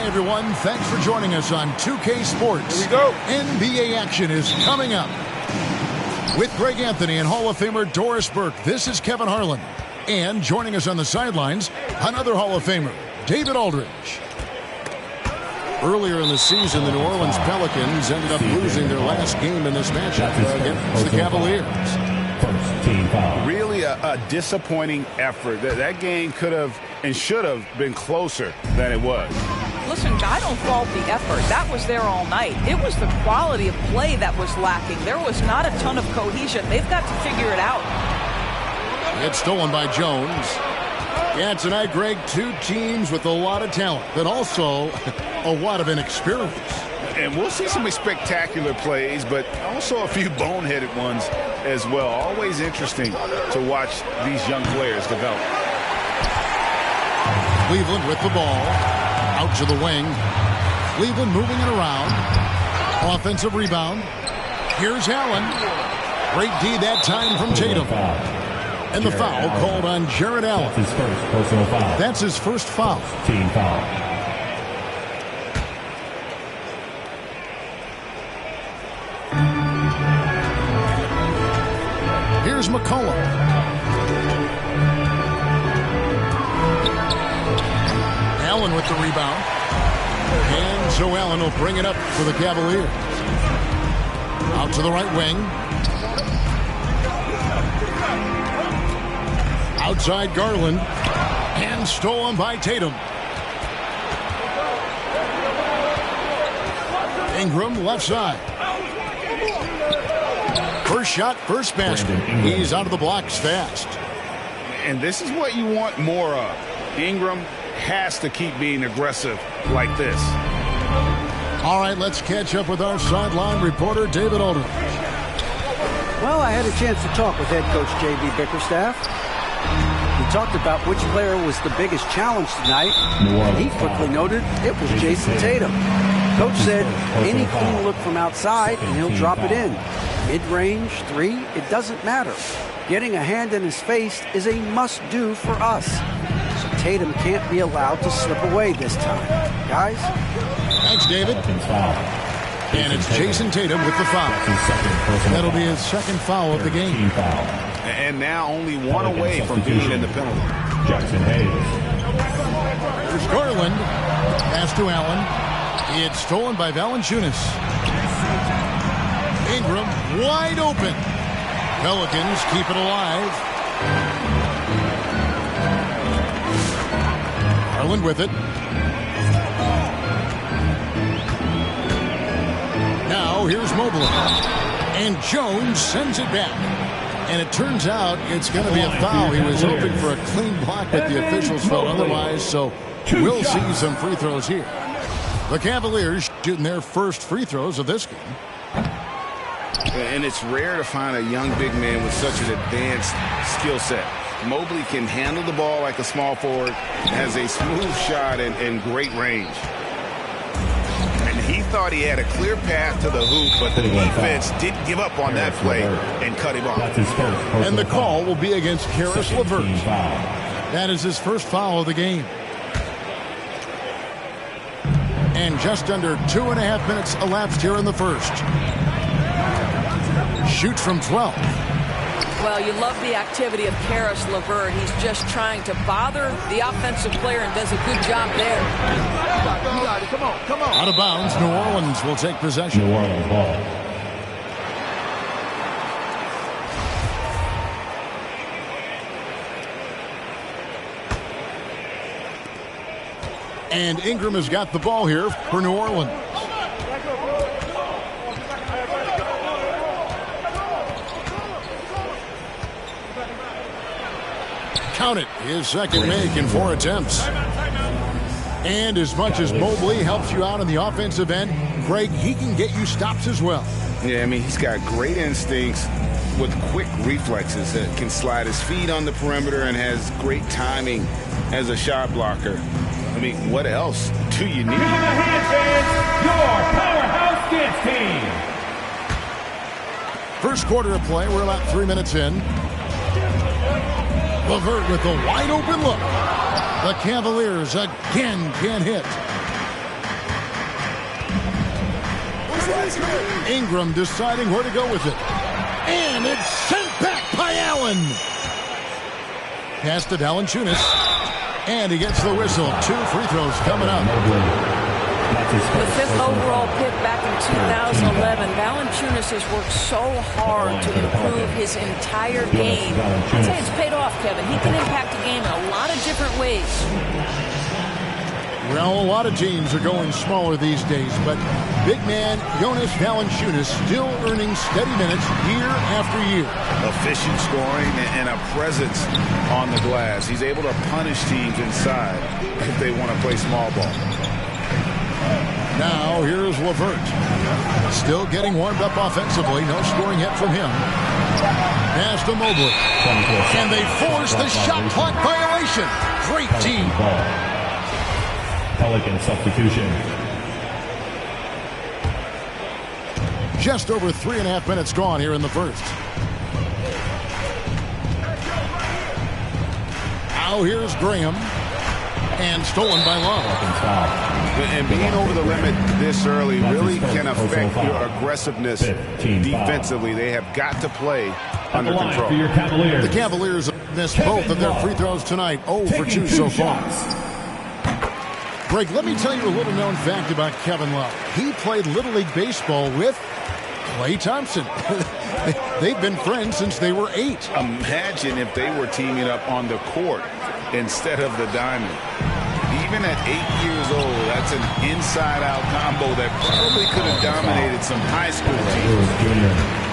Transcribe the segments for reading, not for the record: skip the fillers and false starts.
Hi, everyone. Thanks for joining us on 2K Sports. Here we go. NBA action is coming up. With Greg Anthony and Hall of Famer Doris Burke, this is Kevin Harlan. And joining us on the sidelines, another Hall of Famer, David Aldridge. Earlier in the season, the New Orleans Pelicans ended up losing their last game in this matchup against the Cavaliers. Really a disappointing effort. That game could have and should have been closer than it was. Listen, I don't fault the effort. That was there all night. It was the quality of play that was lacking. There was not a ton of cohesion. They've got to figure it out. It's stolen by Jones. Yeah, tonight, Greg, two teams with a lot of talent, but also a lot of inexperience. And we'll see some spectacular plays, but also a few boneheaded ones as well. Always interesting to watch these young players develop. Cleveland with the ball. Out to the wing. Cleveland moving it around. Offensive rebound. Here's Allen. Great D that time from Tatum. And the foul called on Jared Allen. That's his first personal foul. That's his first foul. Team foul. Here's McCollum. Allen with the rebound. And so Allen will bring it up for the Cavaliers. Out to the right wing. Outside Garland. And stolen by Tatum. Ingram left side. First shot, first basket. He's out of the blocks fast. And this is what you want more of. Ingram has to keep being aggressive like this. All right, let's catch up with our sideline reporter, David Aldridge. Well, I had a chance to talk with head coach J.B. Bickerstaff. He talked about which player was the biggest challenge tonight. He quickly noted it was Jason Tatum. Coach said any clean look from outside and he'll drop it in. Mid-range, three, it doesn't matter. Getting a hand in his face is a must-do for us. So Tatum can't be allowed to slip away this time. Guys? Thanks, David. And it's Jason Tatum with the foul. That'll be his second foul of the game. And now only one away from being in the penalty. Jackson Hayes. There's Garland. Pass to Allen. It's stolen by Valanciunas. Ingram wide open. Pelicans keep it alive. Garland with it. Now here's Mobley. And Jones sends it back. And it turns out it's going to be a foul. He was hoping for a clean block, but the officials felt otherwise. So we'll see some free throws here. The Cavaliers shooting their first free throws of this game. And it's rare to find a young big man with such an advanced skill set. Mobley can handle the ball like a small forward, has a smooth shot and great range. And he thought he had a clear path to the hoop, but the defense didn't give up on that play and cut him off. And the call will be against Caris LeVert. That is his first foul of the game. And just under 2.5 minutes elapsed here in the first. Shoots from 12. Well, you love the activity of Caris LeVert. He's just trying to bother the offensive player and does a good job there. You got it. Come on, come on. Out of bounds, New Orleans will take possession. New Orleans ball. And Ingram has got the ball here for New Orleans. Count it. His second make in 4 attempts. And as much as Mobley helps you out on the offensive end, Greg, he can get you stops as well. Yeah, I mean, he's got great instincts with quick reflexes that can slide his feet on the perimeter and has great timing as a shot blocker. I mean, what else do you need? Give him a hand, fans. Your powerhouse dance team. First quarter of play. We're about 3 minutes in. LeVert with a wide open look. The Cavaliers again can't hit. Ingram deciding where to go with it. And it's sent back by Allen. Pass to Valanciunas. And he gets the whistle. 2 free throws coming up. The 5th overall pick back in 2011. Valanciunas has worked so hard to improve his entire game. I'd say it's paid off, Kevin. He can impact the game in a lot of different ways. Well, a lot of teams are going smaller these days, but big man Jonas Valanciunas still earning steady minutes year after year. Efficient scoring and a presence on the glass. He's able to punish teams inside if they want to play small ball. Now here's LeVert. Still getting warmed up offensively. No scoring yet from him. Pass to Mobley. And they force the shot clock violation. Great team. Pelican substitution. Just over 3.5 minutes gone here in the first. Now here's Graham. And stolen by Love. And being over the limit this early really can affect your aggressiveness defensively. They have got to play under control. The Cavaliers have missed both of their free throws tonight. 0 for 2 so far. Greg, let me tell you a little known fact about Kevin Love. He played Little League Baseball with Klay Thompson. They've been friends since they were 8. Imagine if they were teaming up on the court instead of the diamond. Even at 8 years old, that's an inside-out combo that probably could have dominated some high school teams.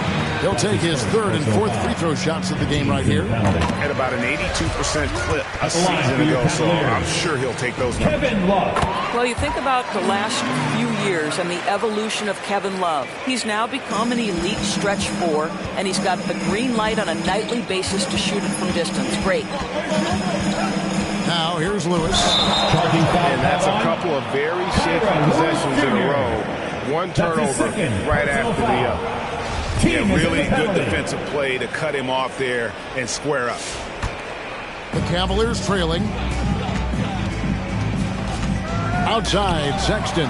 He'll take his 3rd and 4th free throw shots of the game right here. At about an 82% clip a season ago, so I'm sure he'll take those numbers. Kevin Love. Well, you think about the last few years and the evolution of Kevin Love. He's now become an elite stretch 4, and he's got the green light on a nightly basis to shoot it from distance. Great. Now here's Lewis. And that's a couple of very shaky possessions in a row. One turnover right after the other. Yeah, really good defensive play to cut him off there and square up. The Cavaliers trailing. Outside, Sexton.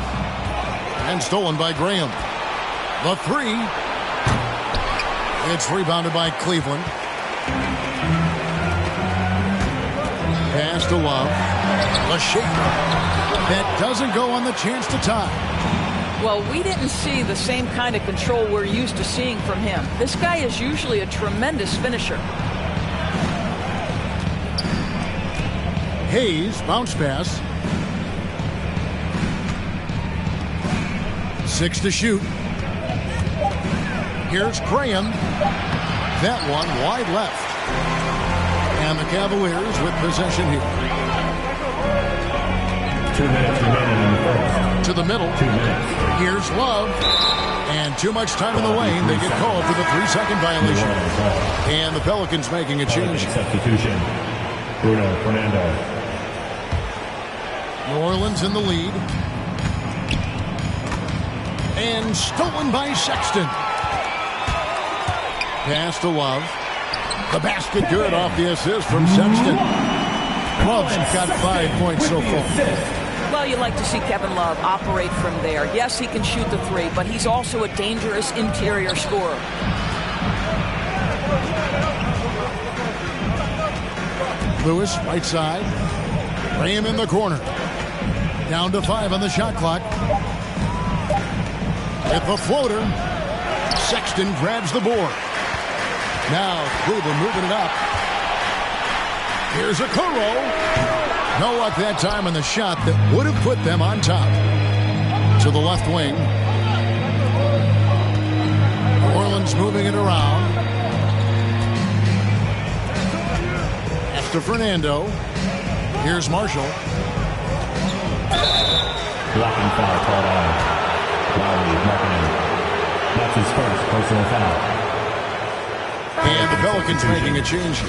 And stolen by Graham. The 3. It's rebounded by Cleveland. Pass to Love. The shaker. That doesn't go on the chance to tie. Well, we didn't see the same kind of control we're used to seeing from him. This guy is usually a tremendous finisher. Hayes, bounce pass. 6 to shoot. Here's Graham. That one wide left. And the Cavaliers with possession here. 2 minutes remaining in the first. To the middle. 2 minutes. Here's Love. And too much time in the lane. They get called for the 3-second violation. And the Pelicans making a change. Substitution. Bruno Fernando. New Orleans in the lead. And stolen by Sexton. Pass to Love. The basket good off the assist from Sexton. Love's got 5 points so far. Well, you like to see Kevin Love operate from there. Yes, he can shoot the 3, but he's also a dangerous interior scorer. Lewis, right side. Graham in the corner. Down to 5 on the shot clock. With the floater. Sexton grabs the board. Now Cleveland moving it up. Here's a Okoro. No luck that time on the shot that would have put them on top. To the left wing. New Orleans moving it around. After Fernando. Here's Marshall. Blocking foul called on. Lowry marking. That's his first personal foul. And the Pelicans making a change here.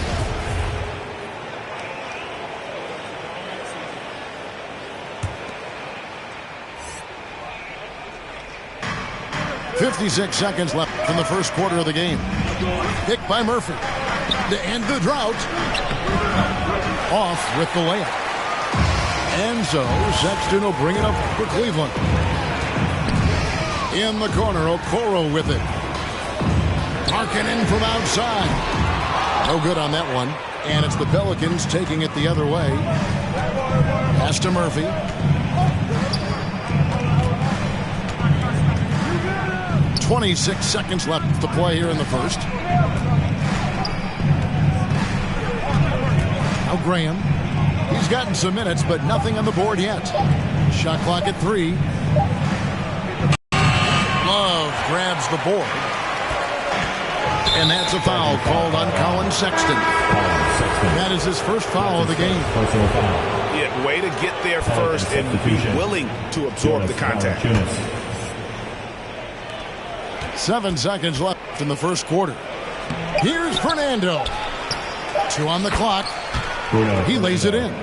.56 seconds left in the first quarter of the game. Picked by Murphy. To end the drought. Off with the layup. And so Sexton will bring it up for Cleveland. In the corner, Okoro with it. Markkanen from outside. No good on that one. And it's the Pelicans taking it the other way. Pass to Murphy. "26 seconds left to play here in the first. Now Graham. He's gotten some minutes, but nothing on the board yet. Shot clock at 3. Love grabs the board. And that's a foul called on Colin Sexton. That is his first foul of the game. Yeah, way to get there first and be willing to absorb the contact. 7 seconds left in the first quarter. Here's Fernando. 2 on the clock. He lays it in.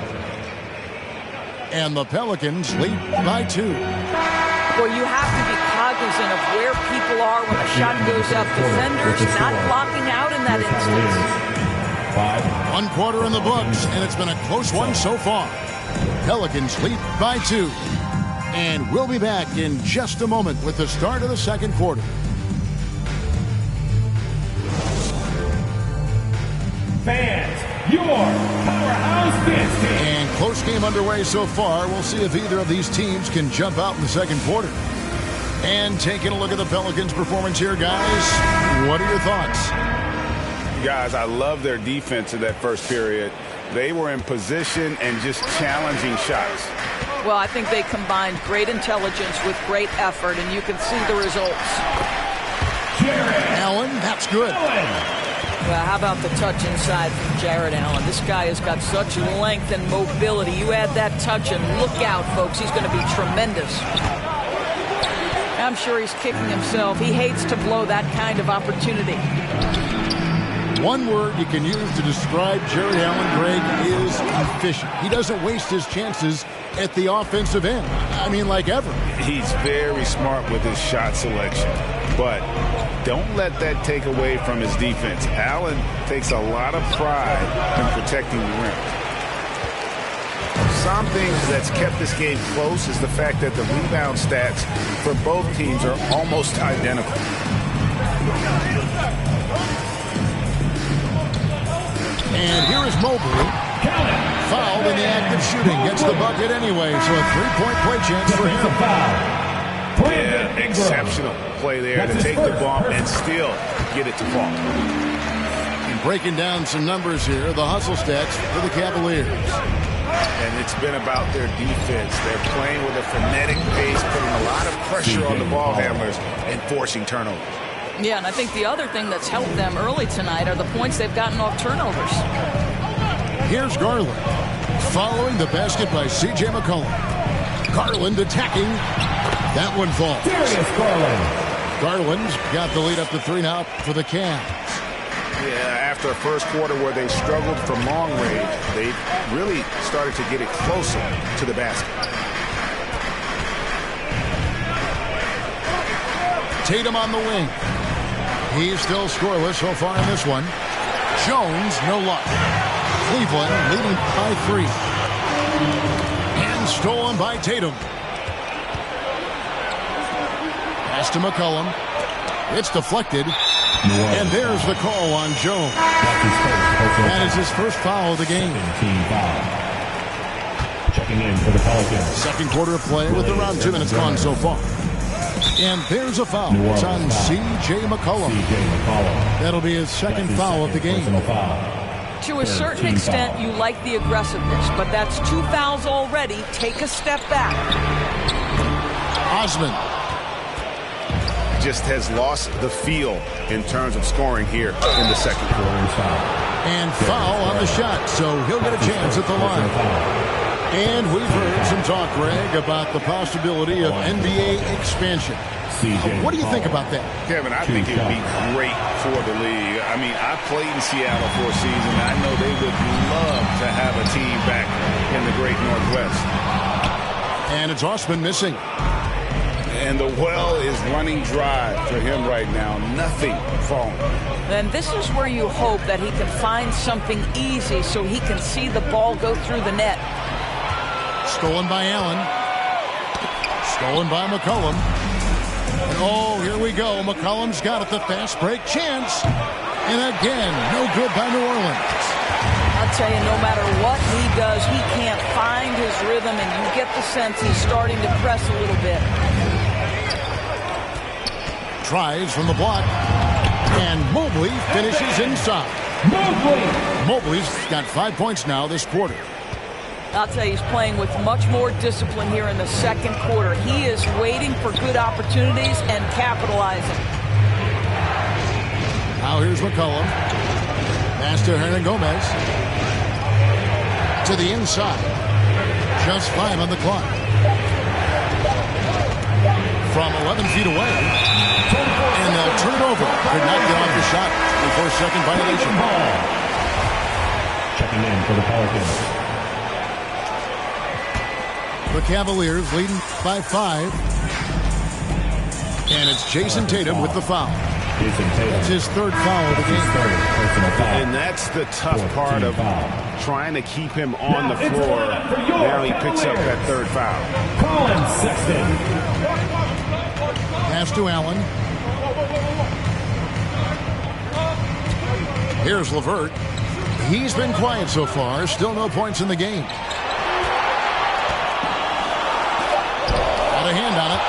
And the Pelicans lead by 2. Well, you have to be cognizant of where people are when a shot goes up. Defenders not blocking out in that instance. 1 quarter in the books, and it's been a close one so far. Pelicans lead by 2. And we'll be back in just a moment with the start of the second quarter. Fans, your powerhouse dance team. And close game underway so far. We'll see if either of these teams can jump out in the second quarter. And taking a look at the Pelicans' performance here, guys, what are your thoughts? Guys, I love their defense in that first period. They were in position and just challenging shots. Well, I think they combined great intelligence with great effort, and you can see the results. Allen, that's good. Well, how about the touch inside from Jared Allen? This guy has got such length and mobility. You add that touch, and look out, folks. He's going to be tremendous. I'm sure he's kicking himself. He hates to blow that kind of opportunity. One word you can use to describe Jared Allen, Greg, is efficient. He doesn't waste his chances at the offensive end. I mean, like ever. He's very smart with his shot selection, but don't let that take away from his defense. Allen takes a lot of pride in protecting the rim. Something that's kept this game close is the fact that the rebound stats for both teams are almost identical. And here is Mobley. Fouled in the act of shooting. Gets the bucket anyway, so a three-point play chance for him. Yeah, exceptional play there to take the bump and still get it to fall. And breaking down some numbers here, the hustle stats for the Cavaliers. And it's been about their defense. They're playing with a frenetic pace, putting a lot of pressure on the ball handlers and forcing turnovers. Yeah, and I think the other thing that's helped them early tonight are the points they've gotten off turnovers. Here's Garland. Following the basket by C.J. McCollum. Garland attacking. That one falls. Darius Garland. Garland's got the lead up to 3 now for the Cavs. Yeah, after a first quarter where they struggled from long range, they really started to get it closer to the basket. Tatum on the wing. He's still scoreless so far in this one. Jones, no luck. Cleveland leading by 3. And stolen by Tatum. Pass to McCollum. It's deflected. And there's the call on Jones. That is his first foul of the game. Checking in for the Pelicans. Second quarter of play with around 2 minutes gone so far. And there's a foul. It's on C.J. McCollum. That'll be his second foul of the game. To a certain extent, you like the aggressiveness, but that's 2 fouls already. Take a step back. Osman. Just has lost the feel in terms of scoring here in the second quarter. And foul on the shot, so he'll get a chance at the line. And we've heard some talk, Greg, about the possibility of NBA expansion. What do you think about that? Kevin, I think it would be great for the league. I mean, I played in Seattle for a season. I know they would love to have a team back in the great Northwest. And it's Osman missing. And the well is running dry for him right now. Nothing falling. And this is where you hope that he can find something easy so he can see the ball go through the net. Stolen by Allen. Stolen by McCollum. Oh, here we go. McCollum's got it. The fast break chance. And again, no good by New Orleans. I'll tell you, no matter what he does, he can't find his rhythm, and you get the sense he's starting to press a little bit. Tries from the block. And Mobley finishes inside. Mobley's got 5 points now this quarter. I'll tell you, he's playing with much more discipline here in the second quarter. He is waiting for good opportunities and capitalizing. Now here's McCollum. Pass to Hernangomez. To the inside. Just 5 on the clock. From 11 feet away. And they'll turn it over. Could not get off the shot before second violation. Checking in for the Pelicans. The Cavaliers leading by 5. And it's Jason Tatum with the foul. It's his third foul of the game. And that's the tough part of trying to keep him on the floor. Now he picks up that third foul. Colin Sexton. Pass to Allen. Here's LeVert. He's been quiet so far. Still no points in the game. Got a hand on it.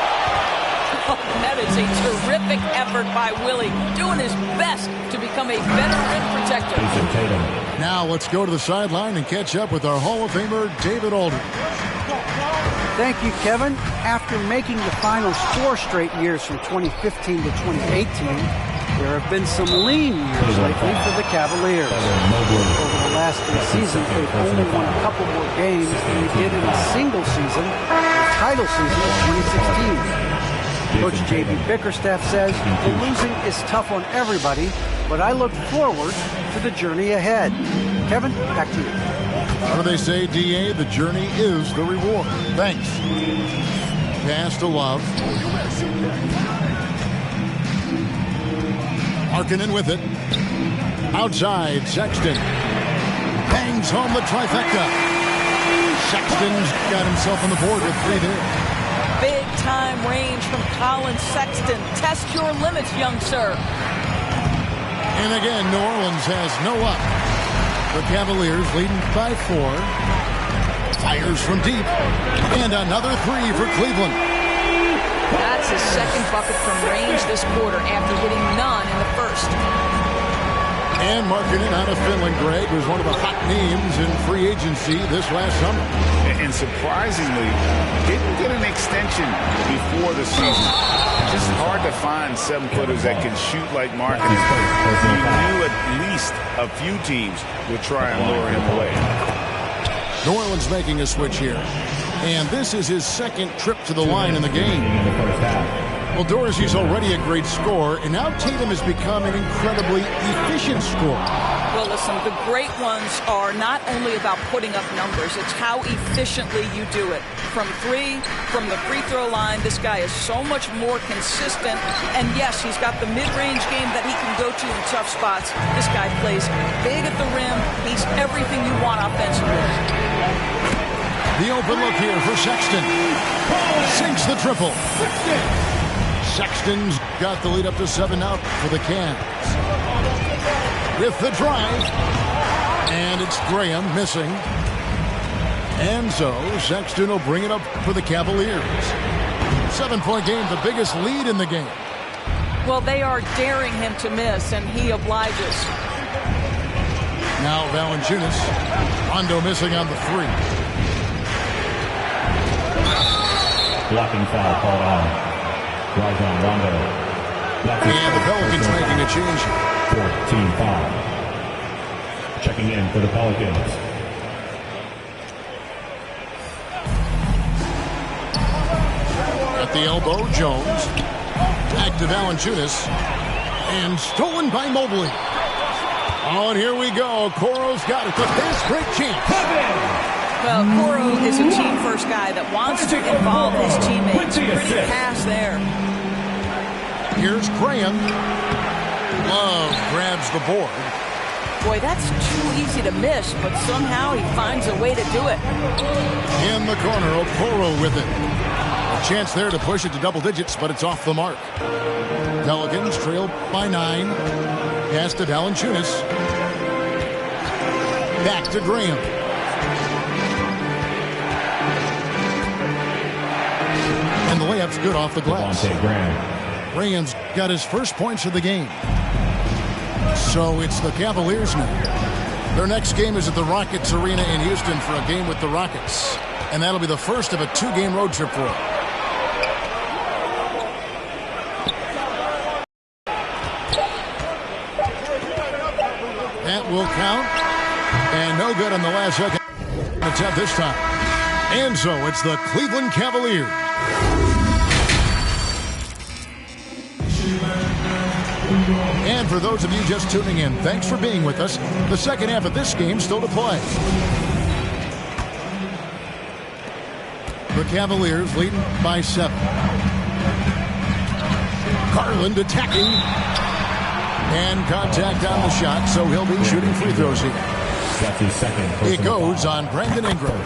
That is a terrific effort by Willie, doing his best to become a better rim protector. Now let's go to the sideline and catch up with our Hall of Famer, David Aldridge. Thank you, Kevin. After making the finals 4 straight years from 2015 to 2018, there have been some lean years lately for the Cavaliers. Over the last 3 seasons, they've only won a couple more games than they did in a single season, the title season of 2016. Coach J.B. Bickerstaff says the losing is tough on everybody, but I look forward to the journey ahead. Kevin, back to you. What do they say, D.A.? The journey is the reward. Thanks. Pass to Love. Markkanen with it. Outside, Sexton. Bangs home the trifecta. Sexton's got himself on the board with 3 there. Big-time range from Colin Sexton. Test your limits, young sir. And again, New Orleans has no up. The Cavaliers leading by 4. Fires from deep. And another 3 for Cleveland. That's his second bucket from range this quarter after hitting none in the first. And Markkanen out of Finland, Greg, was one of the hot names in free agency this last summer. And surprisingly, didn't get an extension before the season. Just hard to find 7-footers that can shoot like Markkanen. You knew at least a few teams would try and lure him away. New Orleans making a switch here. And this is his second trip to the line in the game. Well, Dorsey's already a great scorer, and now Tatum has become an incredibly efficient scorer. Well, listen, the great ones are not only about putting up numbers, it's how efficiently you do it. From 3, from the free throw line, this guy is so much more consistent. And yes, he's got the mid-range game that he can go to in tough spots. This guy plays big at the rim. He's everything you want offensively. The open look here for Sexton. Sinks the triple. Sexton's got the lead up to 7 out for the Cavs. With the drive. And it's Graham missing. And so Sexton will bring it up for the Cavaliers. 7-point game, the biggest lead in the game. Well, they are daring him to miss, and he obliges. Now Valanciunas. Rondo missing on the 3. Blocking foul called on. Rajon Rondo. And the Pelicans making a change here. 14 foul. Checking in for the Pelicans. At the elbow, Jones. Back to Valanciunas. And stolen by Mobley. Oh, and here we go. Coro's got it. The fast break chance. Well, Coro is a team-first guy that wants to involve his teammates. Pretty pass there. Here's Graham. Love grabs the board. Boy, that's too easy to miss, but somehow he finds a way to do it. In the corner, Okoro with it. Chance there to push it to double digits, but it's off the mark. Pelicans trail by 9. Pass to Valanciunas. Back to Graham. And the layup's good off the glass. Graham's got his first points of the game. So it's the Cavaliers now. Their next game is at the Rockets Arena in Houston for a game with the Rockets. And that'll be the first of a 2-game road trip for them. That will count. And no good on the last second attempt this time. And so it's the Cleveland Cavaliers. And for those of you just tuning in, thanks for being with us. The second half of this game still to play. The Cavaliers leading by 7. Garland attacking. And contact on the shot, so he'll be shooting free throws here. That's his second. It goes on Brandon Ingram.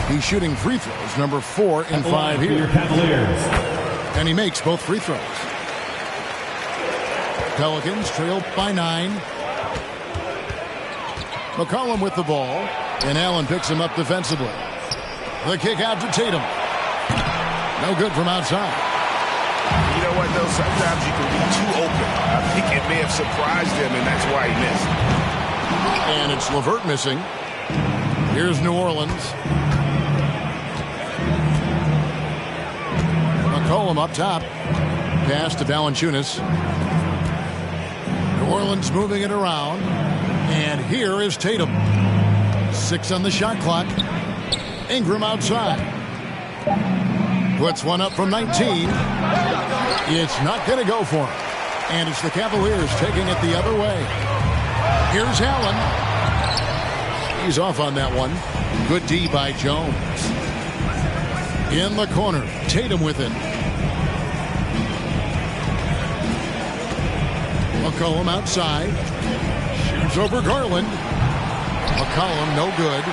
He's shooting free throws, number 4 and 5 here. Cavaliers. And he makes both free throws. Pelicans trail by 9. McCollum with the ball, and Allen picks him up defensively. The kick out to Tatum. No good from outside. You know what, though? Sometimes you can be too open. I think it may have surprised him, and that's why he missed. And it's LeVert missing. Here's New Orleans. McCollum up top. Pass to Valanciunas. New Orleans moving it around. And here is Tatum. 6 on the shot clock. Ingram outside. Puts one up from 19. It's not going to go for him. And it's the Cavaliers taking it the other way. Here's Allen. He's off on that one. Good D by Jones. In the corner. Tatum with it. McCollum outside. Shoots over Garland. McCollum no good.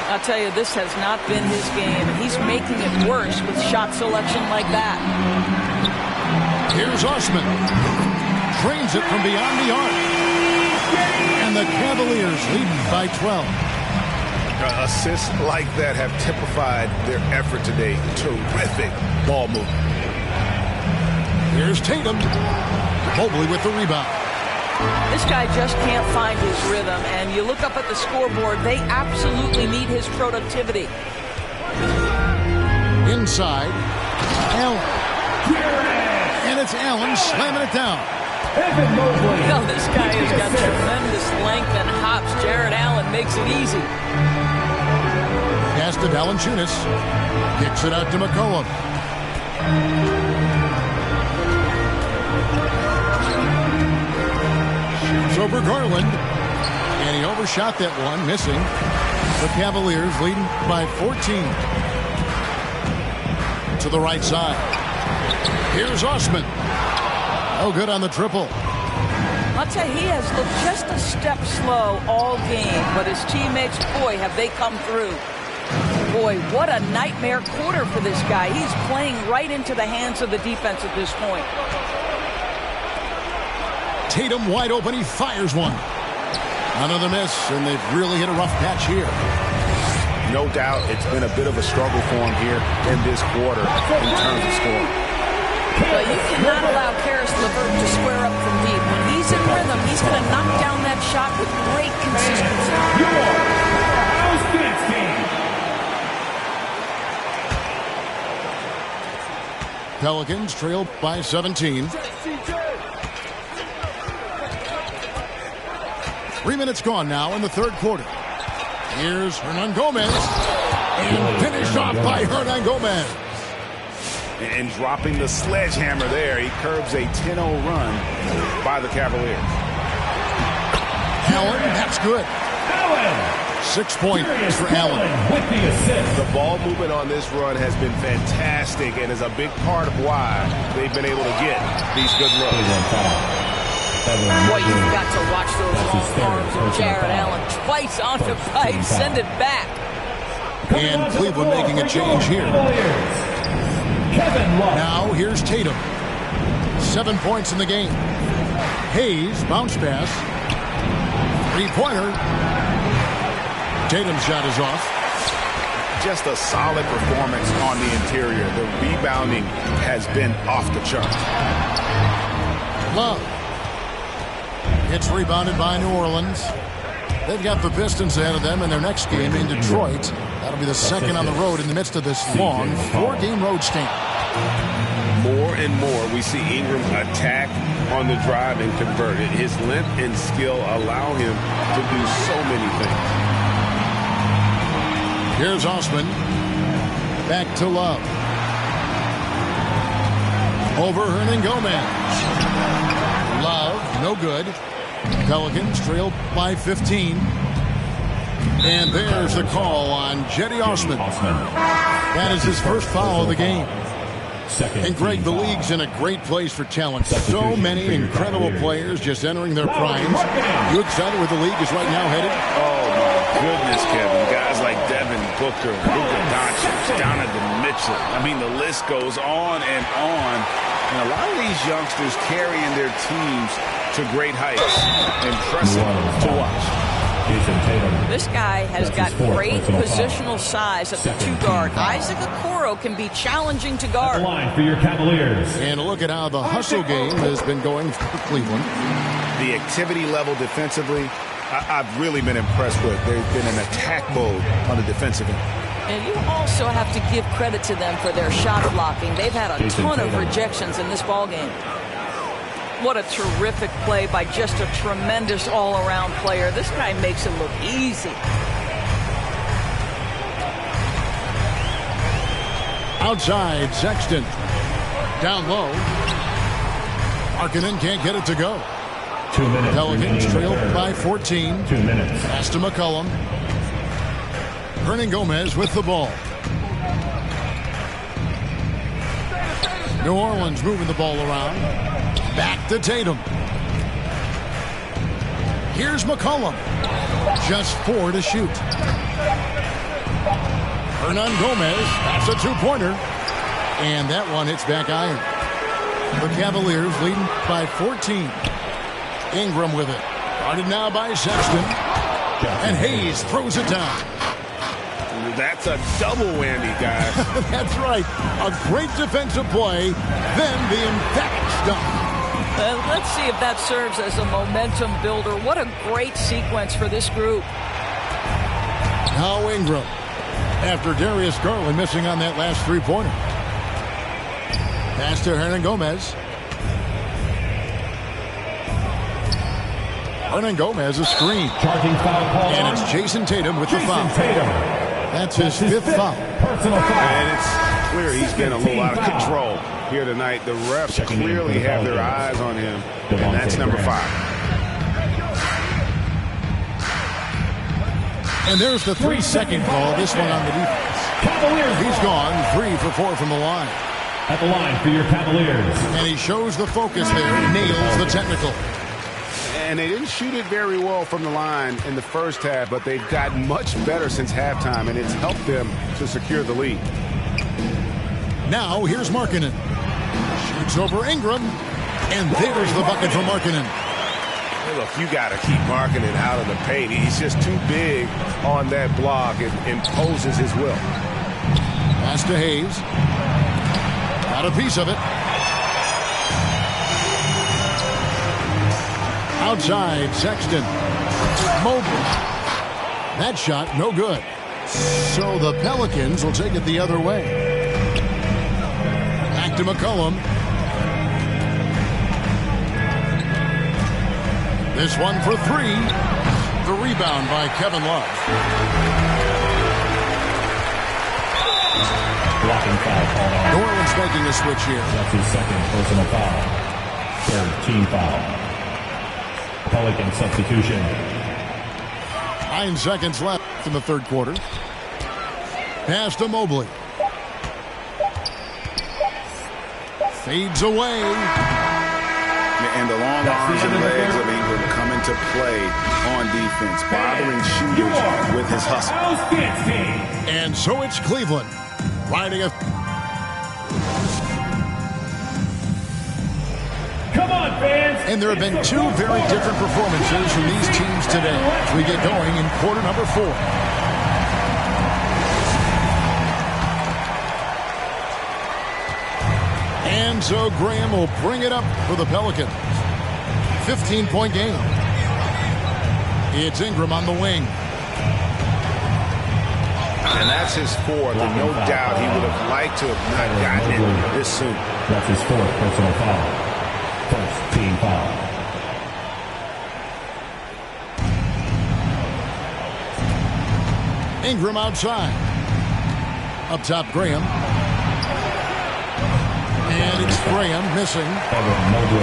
I'll tell you, this has not been his game, and he's making it worse with shot selection like that. Here's Osman. Trains it from beyond the arc. And the Cavaliers lead by 12. Assists like that have typified their effort today. Terrific ball movement. Here's Tatum. Mobley with the rebound. This guy just can't find his rhythm, and you look up at the scoreboard, they absolutely need his productivity. Inside, Allen. And it's Allen slamming it down. Well, this guy has got tremendous length and hops. Jared Allen makes it easy. Pass to Valanciunas. Kicks it out to McCollum. Shoots over Garland. And he overshot that one, missing. The Cavaliers leading by 14. To the right side. Here's Osman. Oh, good on the triple. I'll tell you, he has looked just a step slow all game, but his teammates, boy, have they come through. Boy, what a nightmare quarter for this guy. He's playing right into the hands of the defense at this point. Tatum wide open. He fires one. Another miss, and they've really hit a rough patch here. No doubt it's been a bit of a struggle for him here in this quarter in terms of scoring. But you cannot allow Caris LeVert to square up from deep. When he's in rhythm, he's going to knock down that shot with great consistency. Pelicans trail by 17. 3 minutes gone now in the third quarter. Here's Hernan Gomez. And finished off by Hernan Gomez. And dropping the sledgehammer there, he curbs a 10-0 run by the Cavaliers. Allen, that's good. 6 points for Allen. The ball movement on this run has been fantastic and is a big part of why they've been able to get these good runs. Boy, you've got to watch those long arms of Jared Allen. Twice on the pipe, send it back. And Cleveland making a change here. Kevin Love. Now here's Tatum. 7 points in the game. Hayes, bounce pass. Three-pointer. Tatum's shot is off. Just a solid performance on the interior. The rebounding has been off the charts. Love. It's rebounded by New Orleans. They've got the Pistons ahead of them in their next game in Detroit. That'll be the second on the road in the midst of this long 4-game road stint. More and more we see Ingram attack on the drive and convert it. His length and skill allow him to do so many things. Here's Osman. Back to Love. Over Hernangomez. Love, no good. Pelicans trail by 15. And there's the call on Cedi Osman. That is his first foul of the game. And Greg, the league's in a great place for talent. So many incredible players just entering their primes. You excited where the league is right now headed? Oh, my goodness, Kevin. Guys like Devin Booker, Luka Doncic, Donovan Mitchell. I mean, the list goes on and on. And a lot of these youngsters carrying their teams to great heights. Impressive to watch. This guy has got great positional size at the 2-guard. Isaac Okoro can be challenging to guard. Line for your Cavaliers. And look at how the hustle game has been going for Cleveland. The activity level defensively, I've really been impressed with. There's been an attack mode on the defensive end. And you also have to give credit to them for their shot blocking. They've had a ton of rejections in this ballgame. What a terrific play by just a tremendous all-around player. This guy makes it look easy. Outside, Sexton. Down low. Markkanen can't get it to go. 2 minutes. Pelicans trailed by 14. 2 minutes. Pass to McCollum. Hernangomez with the ball. New Orleans moving the ball around. Back to Tatum. Here's McCollum. Just 4 to shoot. Hernangomez, that's a 2-pointer. And that one hits back iron. The Cavaliers leading by 14. Ingram with it. Guarded now by Sexton. And Hayes throws it down. That's a double whammy, guys. That's right. A great defensive play, then the emphatic stop. Let's see if that serves as a momentum builder. What a great sequence for this group. Now Ingram. After Darius Garland missing on that last 3-pointer. Pass to Hernangomez. Hernangomez a screen. Charging foul call. And it's Jason Tatum with the foul. That's his 5th foul. Personal foul. And it's clear he's been a little out of control here tonight. The refs clearly have their eyes on him, and that's number 5. And there's the 3-second call. This one on the defense. Cavaliers. He's gone 3 for 4 from the line. At the line for your Cavaliers. And he shows the focus there. Nails the technical. And they didn't shoot it very well from the line in the first half, but they've gotten much better since halftime, and it's helped them to secure the lead. Now here's Markkanen. Shoots over Ingram, and there's the bucket for Markkanen. Hey, look, you got to keep Markkanen out of the paint. He's just too big on that block. It imposes his will. Pass to Hayes. Got a piece of it. Outside, Sexton. Mobley. That shot, no good. So the Pelicans will take it the other way. Back to McCollum. This one for 3. The rebound by Kevin Love. Blocking foul called on. New Orleans making a switch here. That's his 2nd personal foul. 3rd team foul. Pelican substitution. 9 seconds left in the 3rd quarter. Pass to Mobley. Fades away. And the long arms and legs of Ingram come into play on defense, bothering shooters with his hustle. And so it's Cleveland riding a Come on, fans. And there have been two very different performances from these teams today as we get going in quarter number 4. And so Graham will bring it up for the Pelicans. 15-point game. It's Ingram on the wing. And that's his fourth, and no doubt he would have liked to have not gotten it this soon. That's his fourth personal foul. First team foul. Ingram outside. Up top, Graham. And it's Graham missing.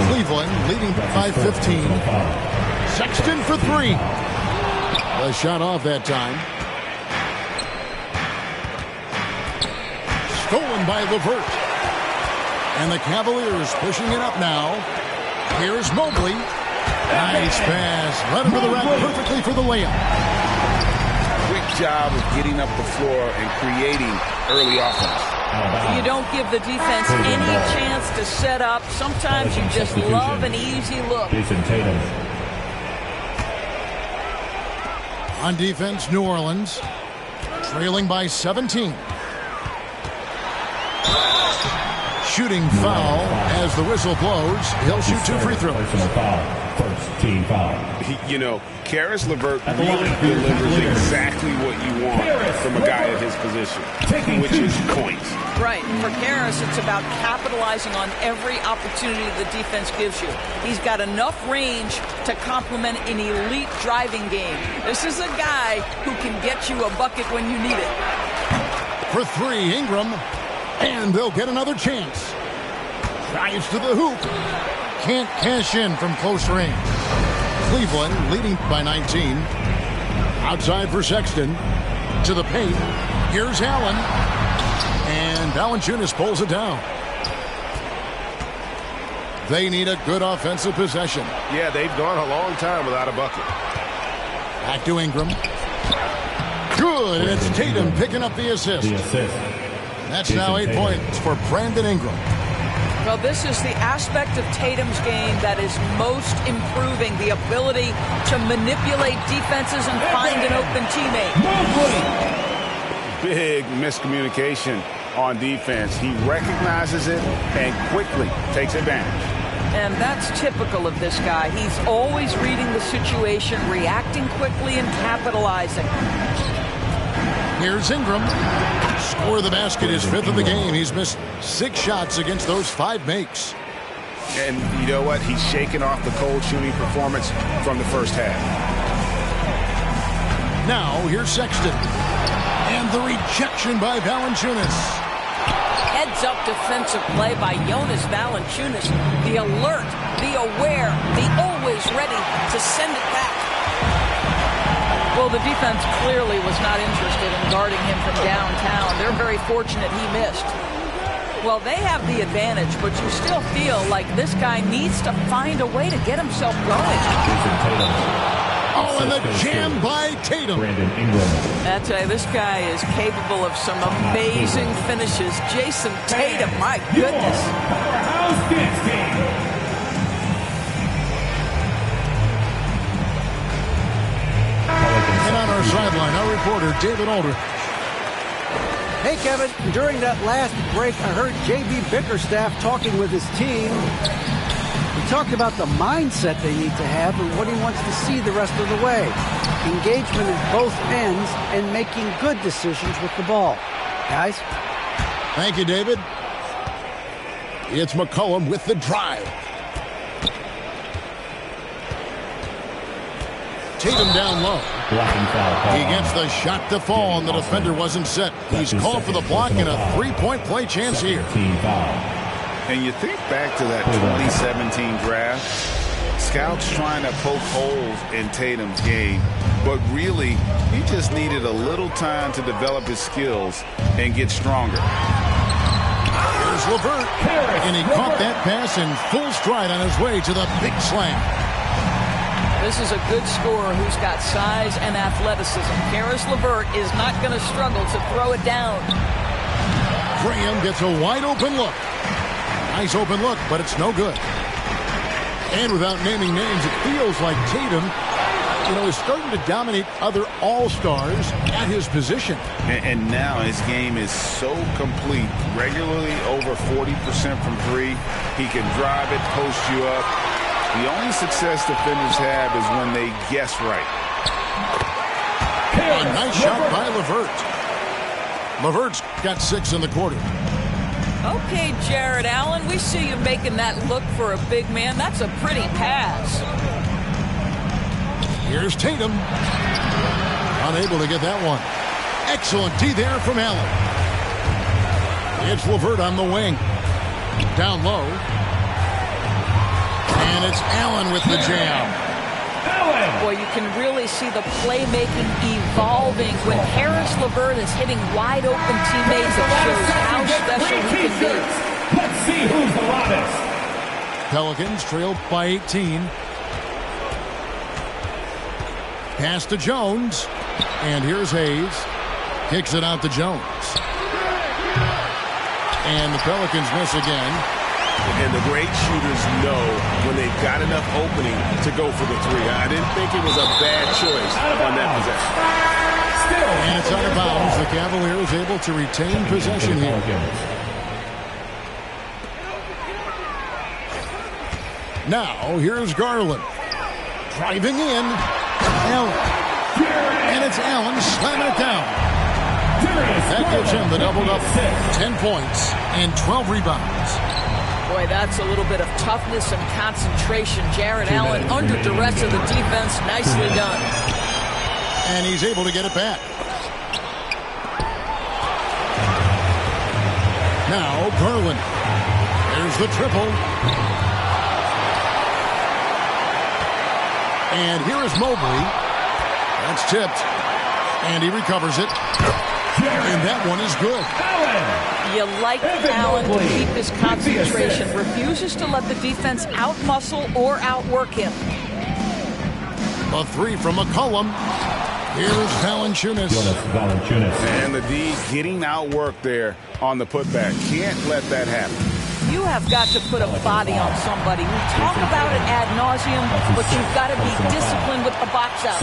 Cleveland leading by 15. Sexton for 3. The shot off that time. Stolen by LeVert. And the Cavaliers pushing it up now. Here's Mobley. Nice pass. Right under the rack perfectly for the layup. Quick job of getting up the floor and creating early offense. You don't give the defense any chance to set up. Sometimes you just love an easy look. Jason Tatum. On defense, New Orleans trailing by 17. Shooting foul as the whistle blows. He'll shoot 2 free throws. Personal foul. First team foul. You know, Caris LeVert really delivers exactly what you want from a guy at his position, which is points. Right. For Caris, it's about capitalizing on every opportunity the defense gives you. He's got enough range to complement an elite driving game. This is a guy who can get you a bucket when you need it. For 3, Ingram. And they'll get another chance. Drives to the hoop. Can't cash in from close range. Cleveland leading by 19. Outside for Sexton. To the paint. Here's Allen. And Valanciunas pulls it down. They need a good offensive possession. Yeah, they've gone a long time without a bucket. Back to Ingram. Good, and it's Tatum picking up the assist. That's now 8 points for Brandon Ingram. Well, this is the aspect of Tatum's game that is most improving, the ability to manipulate defenses and find an open teammate. Big miscommunication on defense. He recognizes it and quickly takes advantage. And that's typical of this guy. He's always reading the situation, reacting quickly, and capitalizing. Here's Ingram. Score the basket, his 5th of the game. He's missed 6 shots against those 5 makes. And you know what? He's shaking off the cold shooting performance from the first half. Now, here's Sexton. And the rejection by Valanciunas. Heads-up defensive play by Jonas Valanciunas. The alert, the aware, the always ready to send it back. Well, the defense clearly was not interested in guarding him from downtown. They're very fortunate he missed. Well, they have the advantage, but you still feel like this guy needs to find a way to get himself going. Oh, and the jam by Tatum. Brandon Ingram. I tell you, this guy is capable of some amazing finishes. Jason Tatum, my goodness. Powerhouse dance game. And on our sideline, our reporter, David Aldridge. Hey, Kevin, during that last break, I heard J.B. Bickerstaff talking with his team. He talked about the mindset they need to have and what he wants to see the rest of the way. Engagement at both ends and making good decisions with the ball. Guys? Thank you, David. It's McCollum with the drive. Tatum down low. He gets the shot to fall, and the defender wasn't set. He's called for the block and a 3-point play chance here. And you think back to that 2017 draft, scouts trying to poke holes in Tatum's game, but really, he just needed a little time to develop his skills and get stronger. Here's LeVert, and he caught that pass in full stride on his way to the big slam. This is a good scorer who's got size and athleticism. Caris LeVert is not going to struggle to throw it down. Graham gets a wide open look. Nice open look, but it's no good. And without naming names, it feels like Tatum, is starting to dominate other all-stars at his position. And now his game is so complete. Regularly over 40% from three. He can drive it, post you up. The only success defenders have is when they guess right. A nice shot by LeVert. LeVert's got 6 in the quarter. Okay, Jared Allen, we see you making that look for a big man. That's a pretty pass. Here's Tatum. Unable to get that one. Excellent D there from Allen. It's LeVert on the wing. Down low. And it's Allen with the jam. Boy, you can really see the playmaking evolving when Harris LeVert is hitting wide-open teammates. It shows how special he can be. Let's see who's the loudest. Pelicans trail by 18. Pass to Jones. And here's Hayes. Kicks it out to Jones. And the Pelicans miss again. And the great shooters know when they've got enough opening to go for the three. I didn't think it was a bad choice on that possession. And it's out of bounds. The Cavaliers able to retain possession here. Now, here's Garland. Driving in. Allen. And it's Allen slamming it down. That gives him the double-double. 10 points and 12 rebounds. Boy, that's a little bit of toughness and concentration. Jared Allen under duress of the defense. Nicely done. And he's able to get it back. Now, Garland. There's the triple. And here is Mobley. That's tipped. And he recovers it. And that one is good. You like Allen to keep his concentration. Refuses to let the defense outmuscle or outwork him. A 3 from McCollum. Here's Valanciunas. And the D getting outworked there on the putback. Can't let that happen. You have got to put a body on somebody. We talk about it ad nauseum, but you've got to be disciplined with the box out.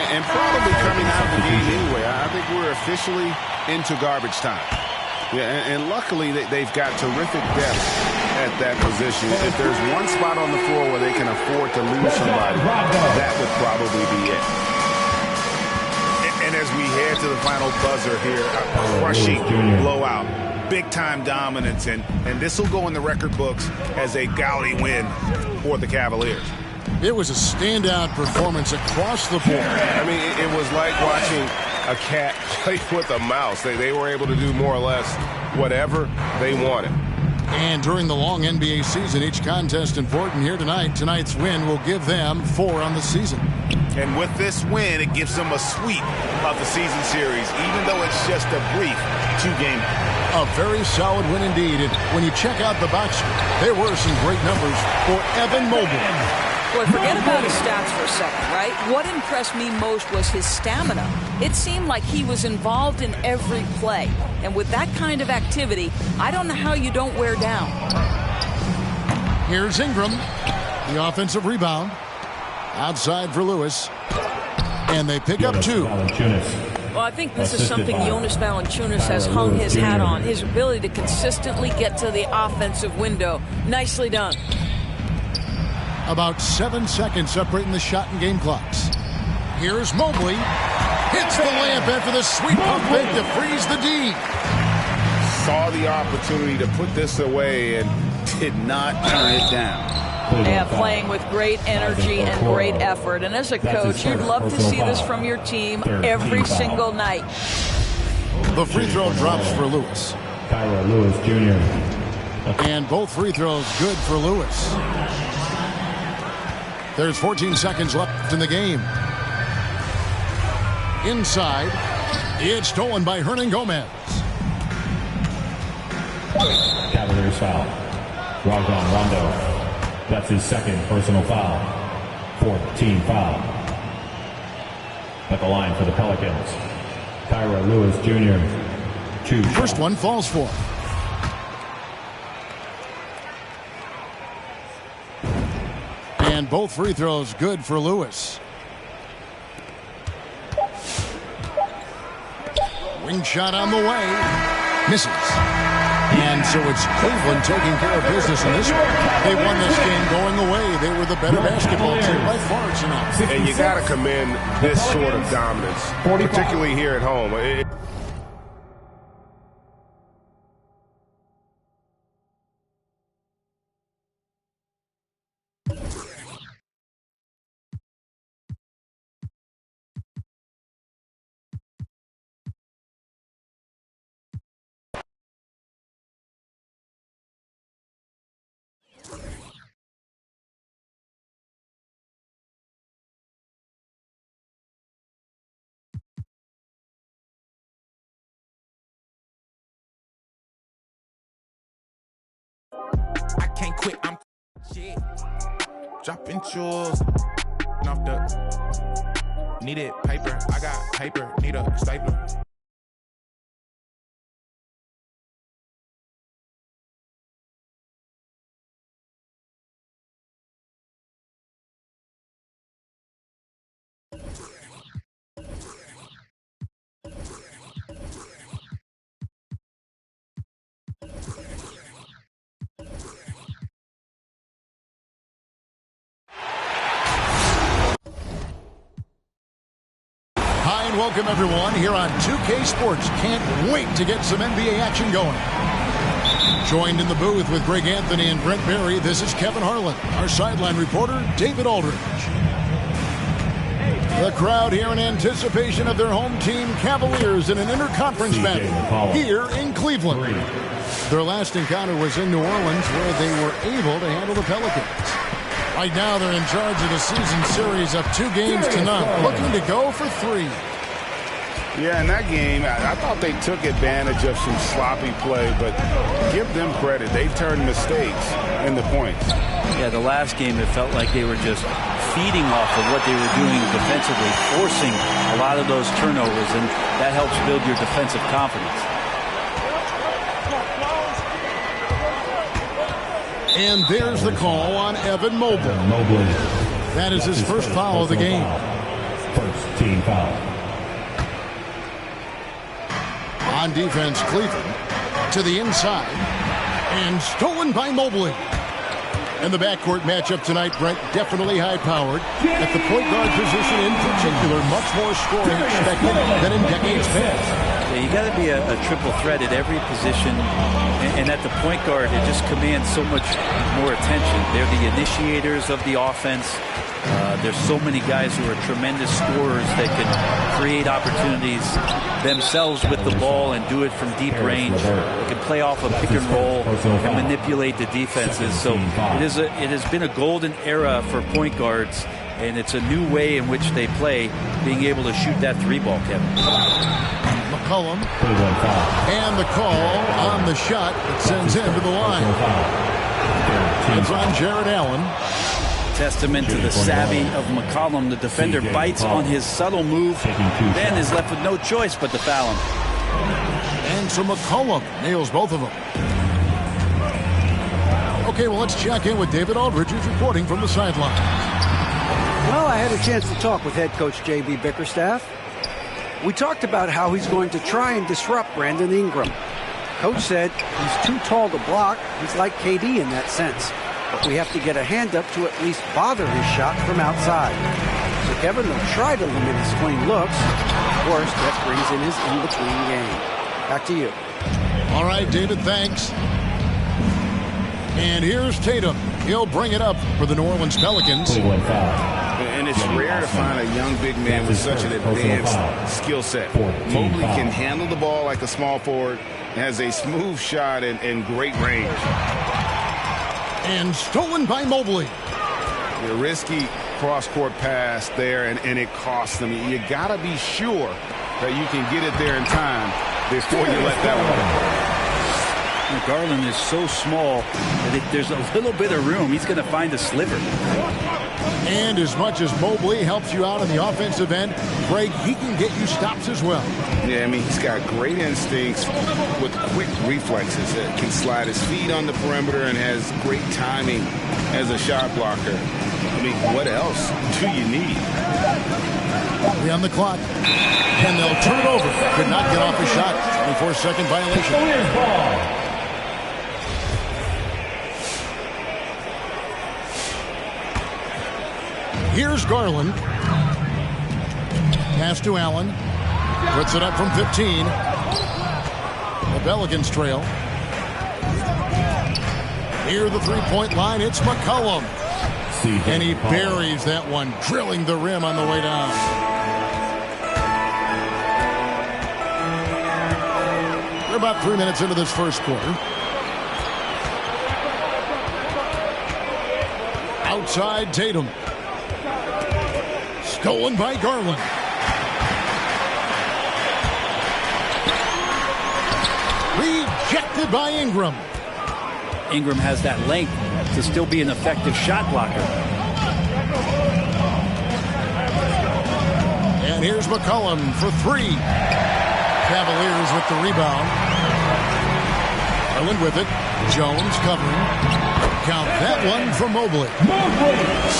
And probably coming out of the game anyway. I think we're officially into garbage time. Yeah, and luckily they've got terrific depth at that position. If there's one spot on the floor where they can afford to lose somebody, that would probably be it. And as we head to the final buzzer here, a crushing blowout. Big-time dominance, and this will go in the record books as a gaudy win for the Cavaliers. It was a standout performance across the board. I mean, it was like watching a cat play with a mouse. They were able to do more or less whatever they wanted. And during the long NBA season, each contest important here tonight. Tonight's win will give them 4 on the season. And with this win, it gives them a sweep of the season series, even though it's just a brief 2-game. A very solid win indeed. And when you check out the box score, there were some great numbers for Evan Mobley. Boy, forget about his stats for a second, right? What impressed me most was his stamina. It seemed like he was involved in every play. And with that kind of activity, I don't know how you don't wear down. Here's Ingram. The offensive rebound. Outside for Lewis. And they pick up 2. Well, I think this is something Jonas Valanciunas has hung his hat on. His ability to consistently get to the offensive window. Nicely done. About 7 seconds separating the shot and game clocks. Here's Mobley. Hits the layup after the sweet pump fake to freeze the D. Saw the opportunity to put this away and did not turn it down. Yeah, playing with great energy and great effort. And as a coach, you'd love to see this from your team every single night. The free throw drops for Lewis. Tyra Lewis Jr. And both free throws good for Lewis. There's 14 seconds left in the game. Inside, it's stolen by Hernan Gomez. Cavaliers foul. Rajon Rondo. That's his second personal foul. 4th team foul. At the line for the Pelicans, Tyra Lewis Jr. 2 shots. First one falls for. Both free throws good for Lewis. Wing shot on the way. Misses. And so it's Cleveland taking care of business in this one. They won this game going away. They were the better basketball team by far tonight. And you got to commend this sort of dominance, particularly here at home. I can't quit, I'm shit. Dropping chills off the needed paper. I got paper, need a stapler. Welcome everyone here on 2K Sports. Can't wait to get some NBA action going. Joined in the booth with Greg Anthony and Brent Barry, this is Kevin Harlan. Our sideline reporter, David Aldridge. The crowd here in anticipation of their home team Cavaliers in an interconference battle here in Cleveland. Their last encounter was in New Orleans where they were able to handle the Pelicans. Right now they're in charge of the season series of 2 games to none, looking to go for 3. Yeah, in that game, I thought they took advantage of some sloppy play, but give them credit. They turned mistakes into points. Yeah, the last game, it felt like they were just feeding off of what they were doing defensively, forcing a lot of those turnovers, and that helps build your defensive confidence. And there's the call on Evan Mobley. That is his first foul of the game. First team foul. On defense, Cleveland to the inside and stolen by Mobley. And the backcourt matchup tonight, Brent, definitely high-powered. At the point guard position in particular, much more scoring expected than in decades past. Yeah, you got to be a triple threat at every position, and at the point guard, it just commands so much more attention. They're the initiators of the offense. There's so many guys who are tremendous scorers that can create opportunities themselves with the ball and do it from deep range. They can play off a pick and roll and manipulate the defenses. So it has been a golden era for point guards, and it's a new way in which they play, being able to shoot that 3-ball, Kevin. McCollum, and the call on the shot that sends him to the line. It's on Jared Allen. Testament to the savvy of McCollum. The defender bites on his subtle move, then is left with no choice but to foul him. And so McCollum nails both of them. Okay, well, let's check in with David Aldridge, who's reporting from the sideline. Well, I had a chance to talk with head coach J.B. Bickerstaff. We talked about how he's going to try and disrupt Brandon Ingram. Coach said he's too tall to block. He's like KD in that sense. But we have to get a hand up to at least bother his shot from outside. So Kevin will try to limit his clean looks. Of course, that brings in his in-between game. Back to you. All right, David, thanks. And here's Tatum. He'll bring it up for the New Orleans Pelicans. And it's rare to find a young big man with such an advanced skill set. Mobley can handle the ball like a small forward, has a smooth shot and great range. And stolen by Mobley. A risky cross-court pass there, and it cost them. You got to be sure that you can get it there in time before you let that one. Garland is so small that there's a little bit of room. He's going to find a sliver. And as much as Mobley helps you out on the offensive end, Greg, he can get you stops as well. Yeah, I mean, he's got great instincts with quick reflexes. Can slide his feet on the perimeter and has great timing as a shot blocker. mean, what else do you need? Three on the clock. And they'll turn it over. Could not get off a shot. 24-second violation. Here's Garland. Pass to Allen. Puts it up from 15. The Pelicans trail. Near the three-point line, it's McCollum. And he buries that one, drilling the rim on the way down. We're about 3 minutes into this first quarter. Outside Tatum. Stolen by Garland. Rejected by Ingram. Ingram has that length to still be an effective shot blocker. And here's McCollum for three. Cavaliers with the rebound. Garland with it. Jones covering. Count that one for Mobley.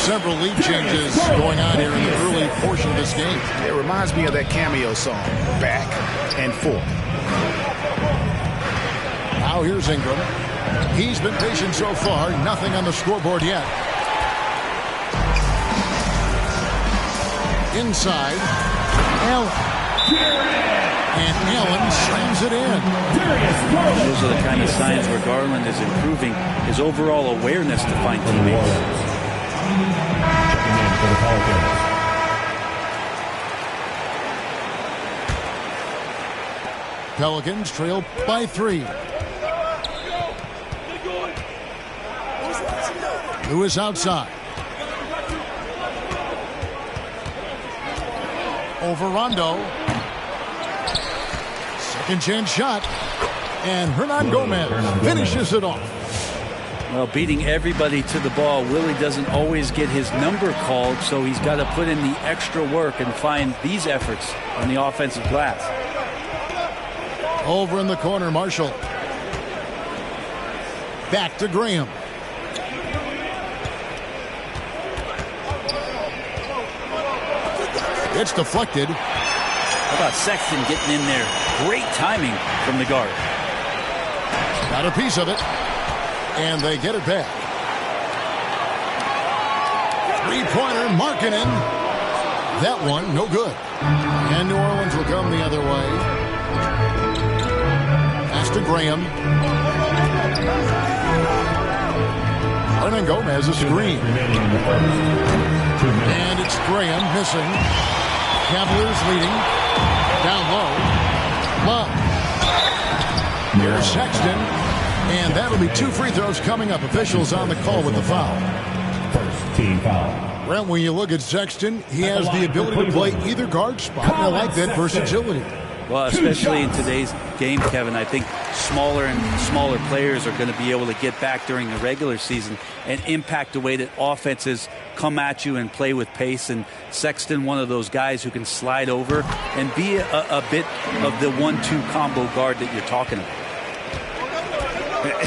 Several lead changes going on here in the early portion of this game. It reminds me of that cameo song, Back and Forth. Now here's Ingram. He's been patient so far. Nothing on the scoreboard yet. Inside. Allen. And Allen slams it in. Those are the kind of signs where Garland is improving his overall awareness to find teammates. Checking in for the Pelicans. Pelicans trail by 3. Lewis outside. Over Rondo. Second chance shot. And Hernan Gomez finishes it off. Well, beating everybody to the ball, Willie doesn't always get his number called, so he's got to put in the extra work and find these efforts on the offensive glass. Over in the corner, Marshall. Back to Graham. It's deflected. How about Sexton getting in there? Great timing from the guard. Got a piece of it. And they get it back. Three-pointer, Markkanen. That one, no good. And New Orleans will come the other way. Pass to Graham. Hernan Gomez, a screen. And it's Graham missing. Cavaliers leading. Down low. Love. Here's Sexton. And that'll be 2 free throws coming up. Officials on the call with the foul. First team foul. Brent, when you look at Sexton, he has the ability to play either guard spot. And I like that versatility. Well, especially in today's game, Kevin, I think smaller and smaller players are going to be able to get back during the regular season and impact the way that offenses come at you and play with pace. And Sexton, one of those guys who can slide over and be a bit of the 1-2 combo guard that you're talking about.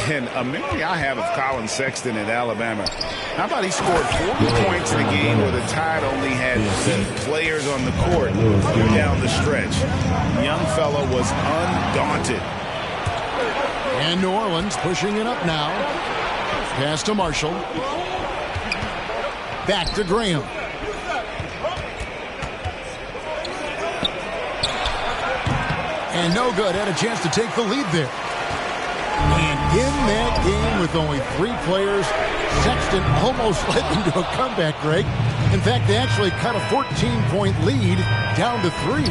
And a memory I have of Colin Sexton at Alabama. How about he scored 40 points in a game where the Tide only had 8 players on the court down the stretch. The young fellow was undaunted. And New Orleans pushing it up now. Pass to Marshall. Back to Graham. And no good. Had a chance to take the lead there. And in that game with only 3 players, Sexton almost led them to a comeback, Greg. In fact, they actually cut a 14-point lead down to 3.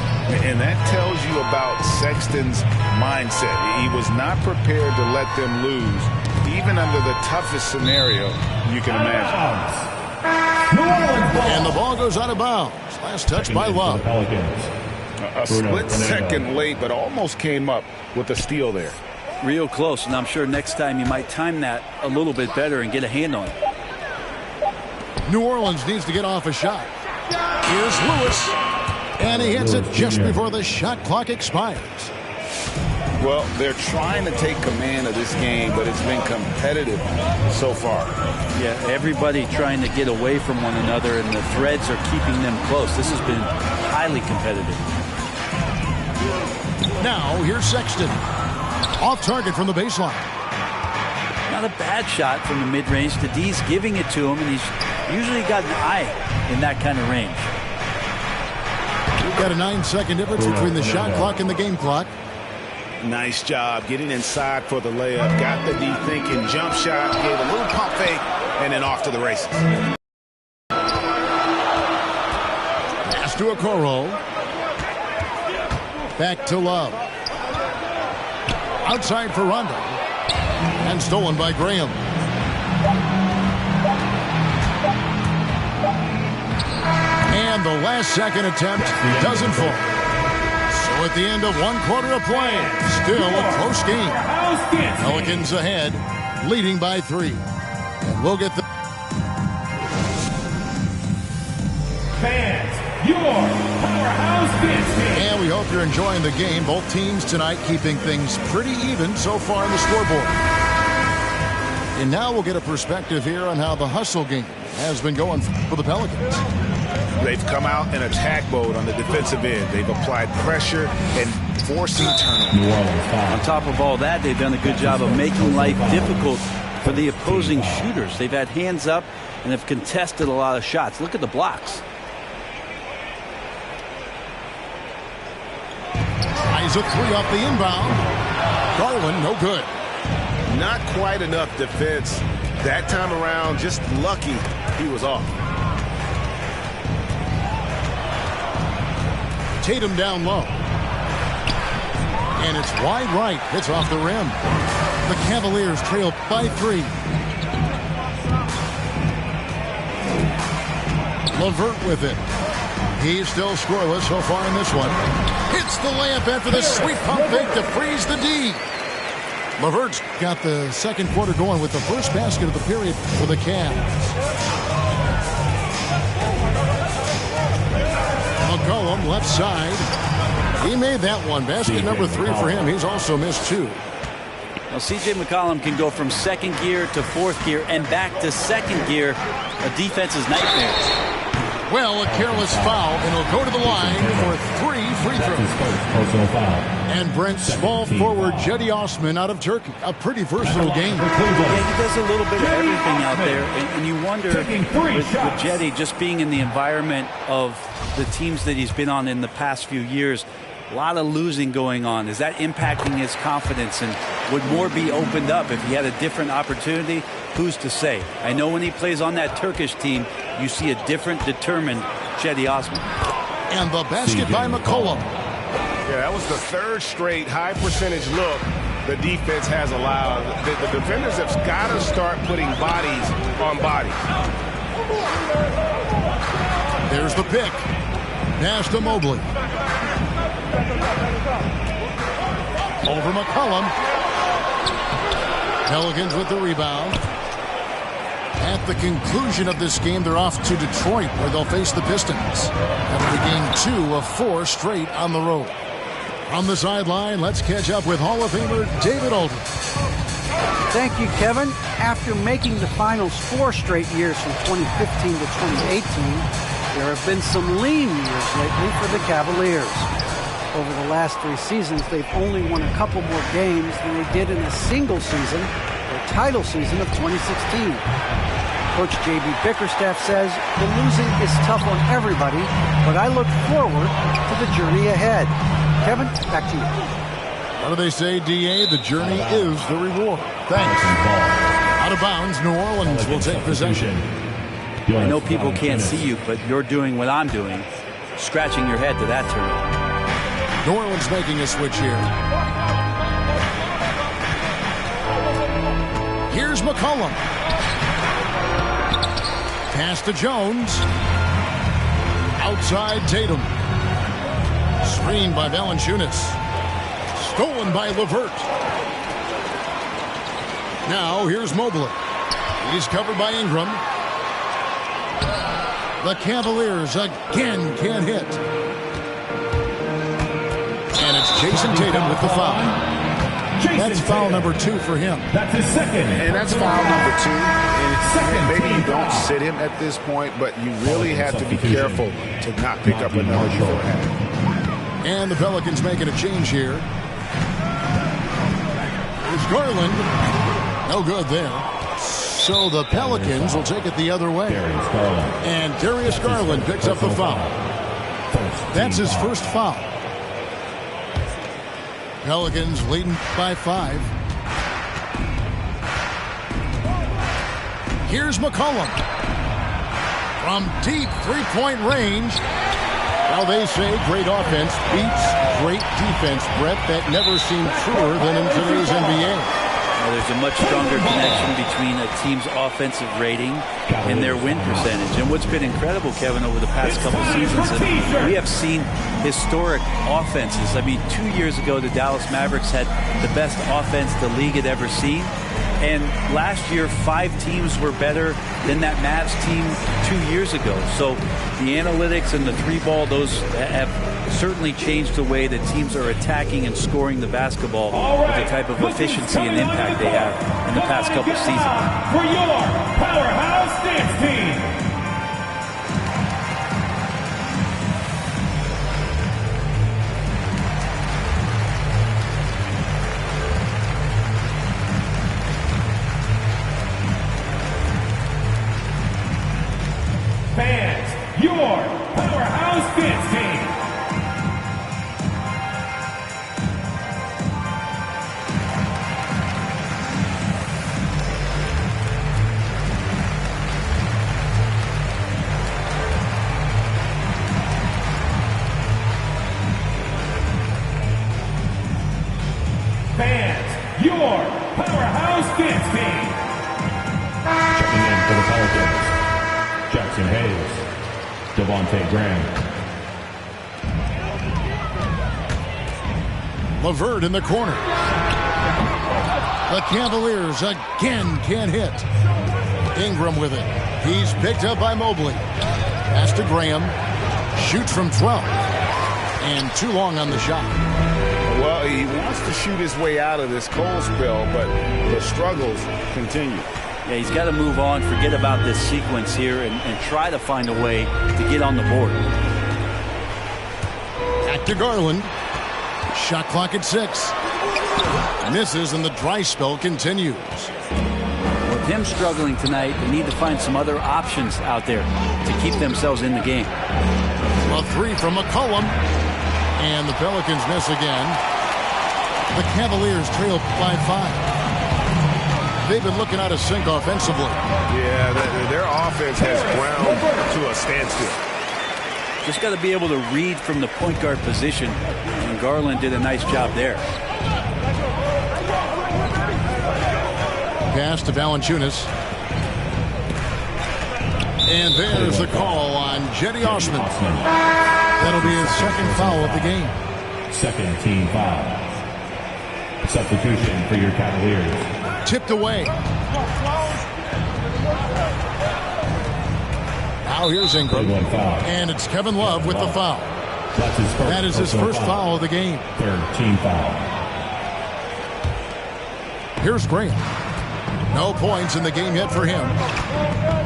And that tells you about Sexton's mindset. He was not prepared to let them lose, even under the toughest scenario you can imagine. And the ball goes out of bounds. Last touch by Love. A split second late, but almost came up with a steal there. Real close, and I'm sure next time you might time that a little bit better and get a hand on it. New Orleans needs to get off a shot. Here's Lewis. And he hits it just before the shot clock expires. Well, they're trying to take command of this game, but it's been competitive so far. Yeah, everybody trying to get away from one another, and the threads are keeping them close. This has been highly competitive. Now, here's Sexton. Off target from the baseline. Not a bad shot from the mid-range. D's giving it to him, and he's usually got an eye in that kind of range. We've got a 9-second difference between the shot clock and the game clock. Nice job getting inside for the layup. Got the D thinking jump shot, gave a little pump fake, and then off to the races. Pass to Okoro. Back to Love. Outside for Rondo. And stolen by Graham. And the last second attempt doesn't fall. So at the end of one quarter of play, still a close game. Pelicans ahead, leading by 3. And we'll get the Fans, your powerhouse dance team. And we hope you're enjoying the game. Both teams tonight keeping things pretty even so far in the scoreboard. And now we'll get a perspective here on how the hustle game has been going for the Pelicans. They've come out in attack mode on the defensive end. They've applied pressure and forcing turnovers. On top of all that, they've done a good job of making life difficult for the opposing shooters. They've had hands up and have contested a lot of shots. Look at the blocks. Tries a 3 off the inbound. Garland, no good. Not quite enough defense. That time around, just lucky he was off. Tatum down low. And it's wide right. Hits off the rim. The Cavaliers trail by 3. LeVert with it. He's still scoreless so far in this one. Hits the layup after the sweet pump fake to freeze the D. LeVert's got the second quarter going with the first basket of the period for the Cavs. McCollum left side. He made that one. Basket number 3 for him. He's also missed 2. Now, C.J. McCollum can go from second gear to fourth gear and back to second gear. A defense's nightmare. Well, a careless foul, and he'll go to the line for 3 free throws. And Brent, small forward Cedi Osman out of Turkey. A pretty versatile game. Yeah, he does a little bit of everything out there, and you wonder with Cedi just being in the environment of the teams that he's been on in the past few years, a lot of losing going on. Is that impacting his confidence, and would more be opened up if he had a different opportunity? Who's to say? I know when he plays on that Turkish team, you see a different, determined Cedi Osman. And the basket by McCollum. Yeah, that was the 3rd straight high percentage look the defense has allowed. The defenders have got to start putting bodies on bodies. There's the pick. Pass to Mobley. Over McCollum. Pelicans with the rebound. At the conclusion of this game, they're off to Detroit, where they'll face the Pistons. After game 2 of 4 straight on the road. On the sideline, let's catch up with Hall of Famer David Aldridge. Thank you, Kevin. After making the finals 4 straight years from 2015 to 2018, there have been some lean years lately for the Cavaliers. Over the last 3 seasons, they've only won a couple more games than they did in a single season, their title season of 2016. Coach J.B. Bickerstaff says the losing is tough on everybody, but I look forward to the journey ahead. Kevin, back to you. What do they say, D.A.? The journey is the reward. Thanks. Out of bounds, New Orleans will take possession. I know people can't see you, but you're doing what I'm doing, scratching your head to that turn. New Orleans making a switch here. Here's McCollum. Pass to Jones. Outside Tatum. Screened by Valanciunas. Stolen by LeVert. Now here's Mobley. He's covered by Ingram. The Cavaliers again can't hit. And it's Jason Tatum with the foul. That's foul number 2 for him. That's his second. And that's foul number 2. And maybe you don't sit him at this point, but you really have to be careful to not pick up another beforehand. And the Pelicans making a change here. There's Garland. No good there. So the Pelicans will take it the other way. And Darius Garland picks up the foul. That's his first foul. Pelicans leading by 5. Here's McCollum. From deep three-point range. Well, they say great offense beats great defense, Brett. That never seemed truer than in today's NBA. Well, there's a much stronger connection between a team's offensive rating and their win percentage. And what's been incredible, Kevin, over the past couple seasons, is we have seen historic offenses. I mean, 2 years ago, the Dallas Mavericks had the best offense the league had ever seen. And last year, 5 teams were better than that Mavs team 2 years ago. So the analytics and the 3-ball, those have certainly changed the way that teams are attacking and scoring the basketball with the type of efficiency and impact they have in the past couple seasons. For your powerhouse dance team. Fans, your powerhouse dance team. Fans, your powerhouse dance team. Checking in for the Pelicans. Jackson Hayes, Devontae Graham. LeVert in the corner. The Cavaliers again can't hit. Ingram with it. He's picked up by Mobley. Pass to Graham. Shoots from 12. And too long on the shot. Well, he wants to shoot his way out of this cold spell, but the struggles continue. Yeah, he's got to move on, forget about this sequence here, and try to find a way to get on the board. Back to Garland. Shot clock at 6. Misses, and the dry spell continues. With him struggling tonight, they need to find some other options out there to keep themselves in the game. A 3 from McCollum. And the Pelicans miss again. The Cavaliers trail by 5. They've been looking out of sync offensively. Yeah, their offense has ground to a standstill. Just got to be able to read from the point guard position, and Garland did a nice job there. Pass to Valanciunas. And there's the call on Cedi Osman. That'll be his second foul of the game. Second team foul. Substitution for your Cavaliers. Tipped away. Now here's Ingram. And it's Kevin Love with the foul. That is his first foul of the game. Third team foul. Here's Graham. No points in the game yet for him.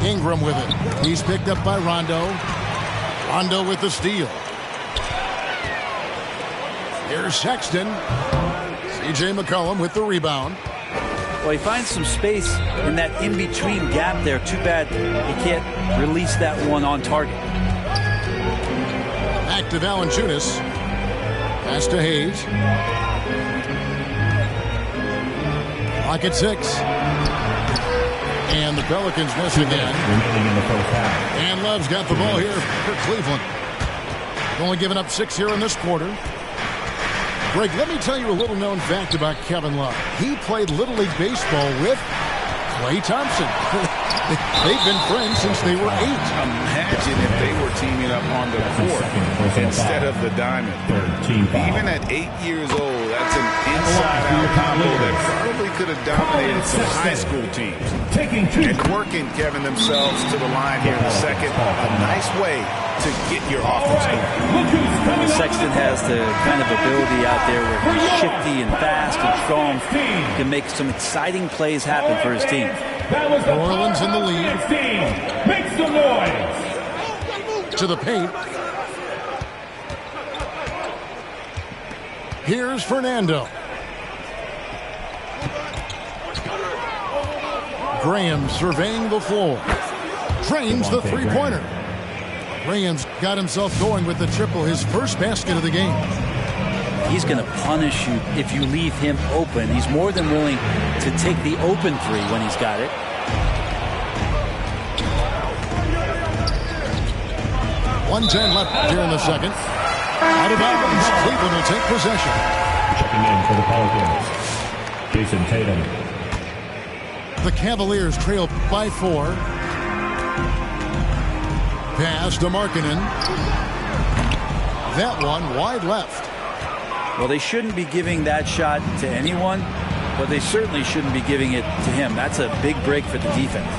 Ingram with it. He's picked up by Rondo. Rondo with the steal. Here's Sexton. C.J. McCollum with the rebound. Well, he finds some space in that in-between gap there. Too bad he can't release that one on target. Back to Valanciunas. Pass to Hayes. Clock at 6. And the Pelicans miss again. Remaining in the first half. And Love's got the ball here for Cleveland. Only given up 6 here in this quarter. Greg, let me tell you a little known fact about Kevin Love. He played Little League Baseball with Klay Thompson. They've been friends since they were 8. Imagine if they were teaming up on the court instead of the diamond. Third team foul. Even at 8 years old, that's an inside-out combo that probably could have dominated some high school teams. And working, Kevin, themselves to the line here in the second. A nice way to get your offense going. Sexton has the kind of ability out there where he's shifty and fast and strong. He can make some exciting plays happen for his team. New Orleans in the lead. Make some noise. To the paint. Here's Fernando. Graham surveying the floor. Drains the three-pointer. Graham's got himself going with the triple, his first basket of the game. He's going to punish you if you leave him open. He's more than willing to take the open three when he's got it. .110 left here in the second. Out of bounds. Cleveland will take possession. Checking in for the Pelicans, Jason Tatum. The Cavaliers trail by 4. Pass to Markkanen. That one wide left. Well, they shouldn't be giving that shot to anyone, but they certainly shouldn't be giving it to him. That's a big break for the defense.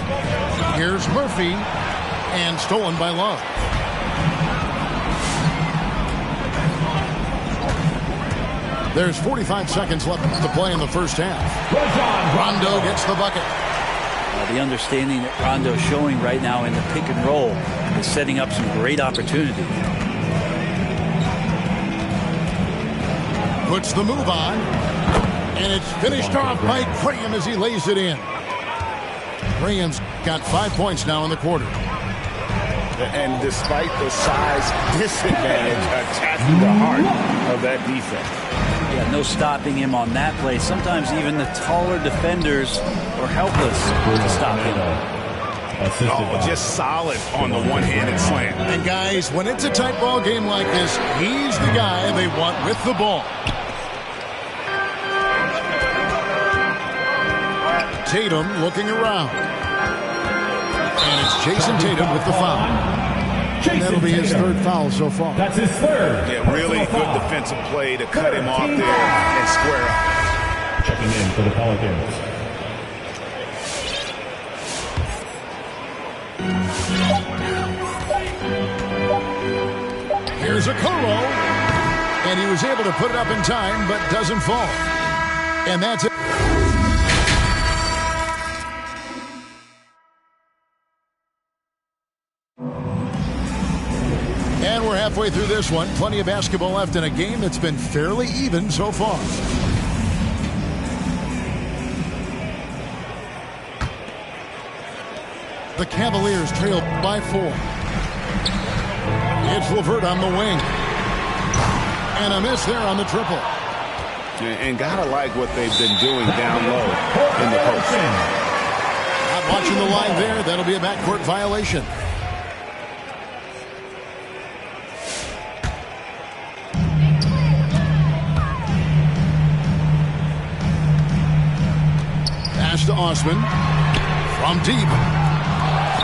Here's Murphy, and stolen by Love. There's 45 seconds left to play in the first half. Rondo gets the bucket. The understanding that Rondo's showing right now in the pick and roll is setting up some great opportunity. Puts the move on, and it's finished off by Graham as he lays it in. Graham's got 5 points now in the quarter. And despite the size disadvantage, attacking the heart of that defense. Yeah, no stopping him on that play. Sometimes even the taller defenders are helpless to stop him. Oh, just solid on the one-handed slam. And guys, when it's a tight ball game like this, he's the guy they want with the ball. Tatum looking around. And it's Jason Tatum with the foul. And that'll be his third foul so far. That's his third. Yeah, really good defensive play to cut him off there and square up. Checking in for the Pelicans, Here's a Okoro. And he was able to put it up in time, but doesn't fall. And that's it. And we're halfway through this one. Plenty of basketball left in a game that's been fairly even so far. The Cavaliers trail by 4. It's LeVert on the wing. And a miss there on the triple. And gotta like what they've been doing down low in the post. Not watching the line there. That'll be a backcourt violation. Pass to Osman. From deep.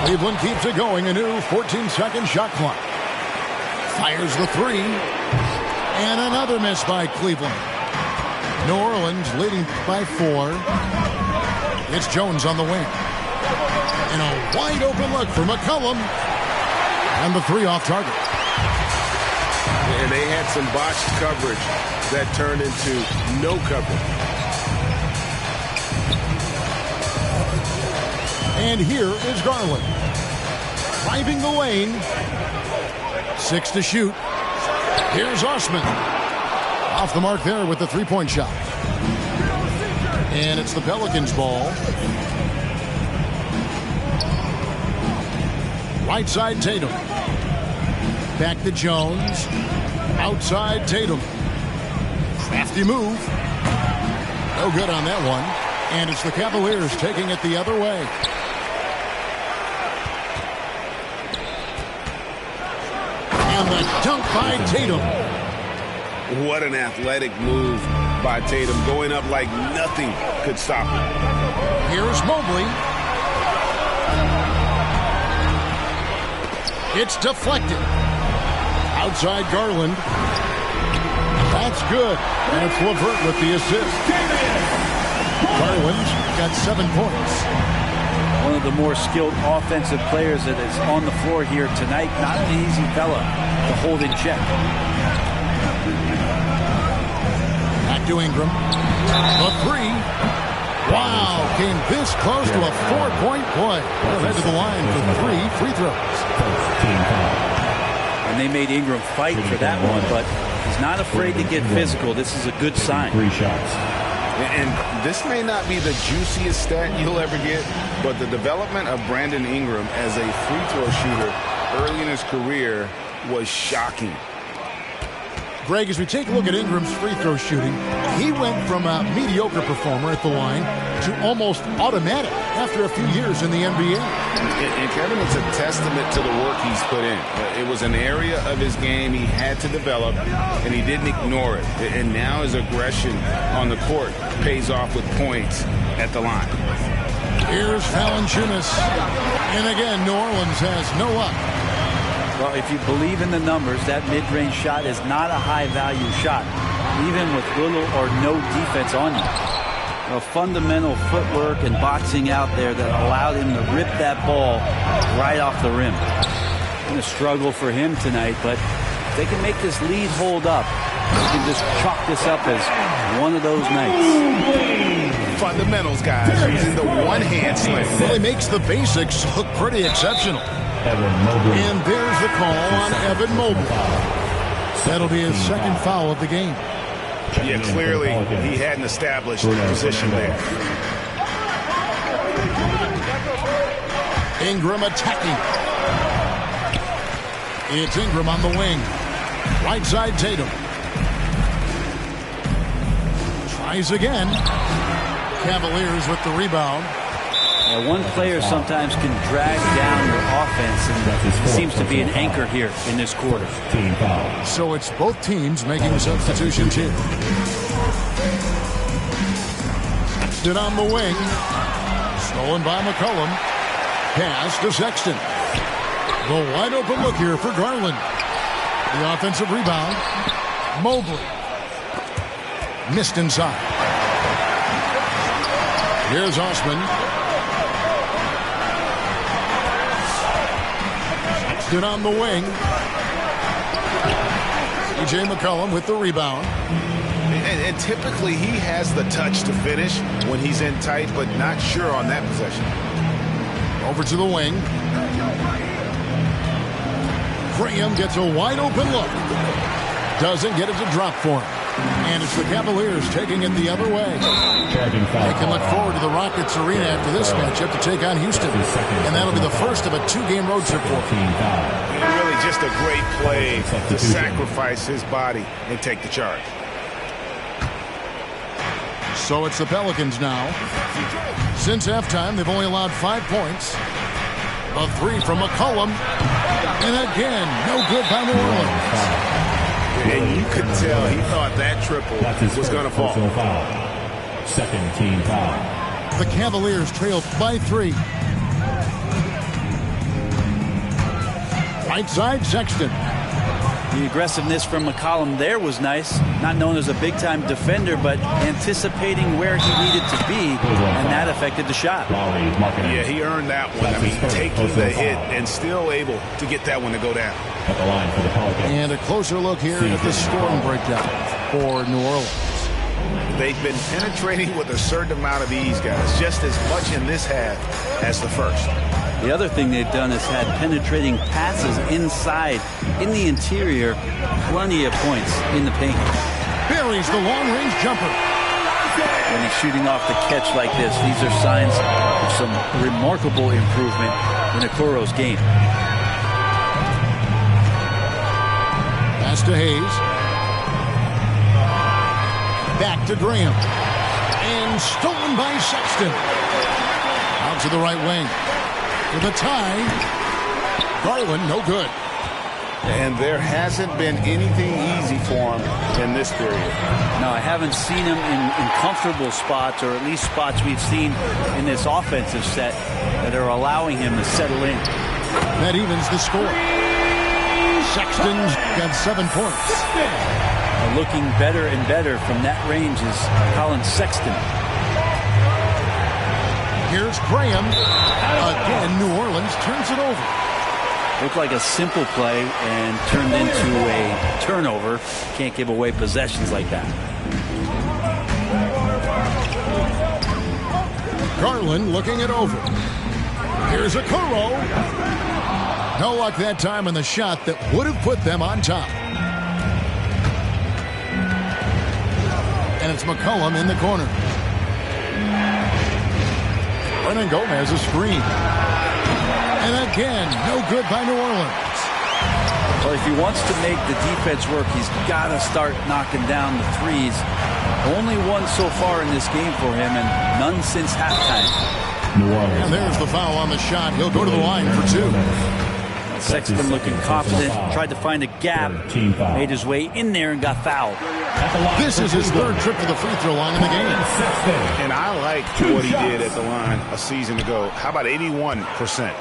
Cleveland keeps it going. A new 14-second shot clock. Fires the three. And another miss by Cleveland. New Orleans leading by 4. It's Jones on the wing. And a wide open look for McCollum. And the 3 off target. And they had some botched coverage that turned into no coverage. And here is Garland. Driving the lane. 6 to shoot. Here's Osman. Off the mark there with the three-point shot. And it's the Pelicans' ball. Right side Tatum. Back to Jones. Outside Tatum. Crafty move. No good on that one. And it's the Cavaliers taking it the other way. And the dunk by Tatum. What an athletic move by Tatum, going up like nothing could stop him. Here's Mobley. It's deflected. Outside Garland. That's good. And it's LeVert with the assist. Garland's got 7 points. One of the more skilled offensive players that is on the floor here tonight. Not an easy fella to hold in check. Back to Ingram. A 3. Wow, came this close to a 4-point play. They'll head to the line for 3 free throws. And they made Ingram fight for that one, but he's not afraid to get physical. This is a good sign. 3 shots. And this may not be the juiciest stat you'll ever get, but the development of Brandon Ingram as a free throw shooter early in his career was shocking. Greg, as we take a look at Ingram's free throw shooting, he went from a mediocre performer at the line to almost automatic after a few years in the NBA. And Kevin, it's a testament to the work he's put in. It was an area of his game he had to develop, and he didn't ignore it. And now his aggression on the court pays off with points at the line. Here's Valanciunas. And again, New Orleans has no up. Well, if you believe in the numbers, that mid-range shot is not a high-value shot, even with little or no defense on you. A fundamental footwork and boxing out there that allowed him to rip that ball right off the rim. It's going to struggle for him tonight, but if they can make this lead hold up, they can just chalk this up as one of those nights. Fundamentals, guys, using the one-hand slam. Really makes the basics look pretty exceptional. And there's the call on Evan Mobley. That'll be his second foul of the game. Yeah, clearly he hadn't established position there. Ingram attacking. It's Ingram on the wing. Right side Tatum. Tries again. Cavaliers with the rebound. Yeah, one player sometimes can drag down your offense, and he seems to be an anchor here in this quarter. So it's both teams making substitutions here. Stood on the wing. Stolen by McCollum. Pass to Sexton. The wide open look here for Garland. The offensive rebound. Mobley. Missed inside. Here's Osman. Stood on the wing. C.J. McCollum with the rebound. And typically he has the touch to finish when he's in tight, but not sure on that possession. Over to the wing. Graham gets a wide open look. Doesn't get it to drop for him. And it's the Cavaliers taking it the other way. They can look forward to the Rockets Arena after this matchup to take on Houston. And that'll be the first of a 2-game road trip for him. Really just a great play to sacrifice his body and take the charge. So it's the Pelicans now. Since halftime, they've only allowed 5 points. A 3 from McCollum. And again, no good by New Orleans. And you could tell he thought that triple was going to fall. Second team foul. The Cavaliers trailed by 3. Right side, Sexton. The aggressiveness from McCollum there was nice. Not known as a big-time defender, but anticipating where he needed to be, and that affected the shot. Yeah, he earned that one. I mean, taking the hit and still able to get that one to go down. At the line for the Pelicans. And a closer look here at the scoring breakdown for New Orleans. They've been penetrating with a certain amount of ease, guys, just as much in this half as the first. The other thing they've done is had penetrating passes inside, in the interior, plenty of points in the paint. Buries the long-range jumper. When he's shooting off the catch like this, these are signs of some remarkable improvement in Okoro's game. Pass to Hayes. Back to Graham. And stolen by Sexton. Out to the right wing. For the tie. Garland, no good. And there hasn't been anything easy for him in this period. No, I haven't seen him in comfortable spots, or at least spots we've seen in this offensive set that are allowing him to settle in. That evens the score. Sexton's got 7 points. looking better and better from that range is Collin Sexton. Here's Graham. Again, New Orleans turns it over. Looked like a simple play and turned into a turnover. Can't give away possessions like that. Garland looking it over. Here's Okoro. No luck that time in the shot that would have put them on top. And it's McCollum in the corner. Hernangomez a screen. And again, no good by New Orleans. Well, if he wants to make the defense work, he's got to start knocking down the threes. Only one so far in this game for him, and none since halftime. New Orleans. And there's the foul on the shot. He'll go to the line for 2. Sexton looking confident, tried to find a gap, made his way in there and got fouled. This is his 3rd trip to the free throw line in the game. And I like what he did at the line a season ago. How about 81%?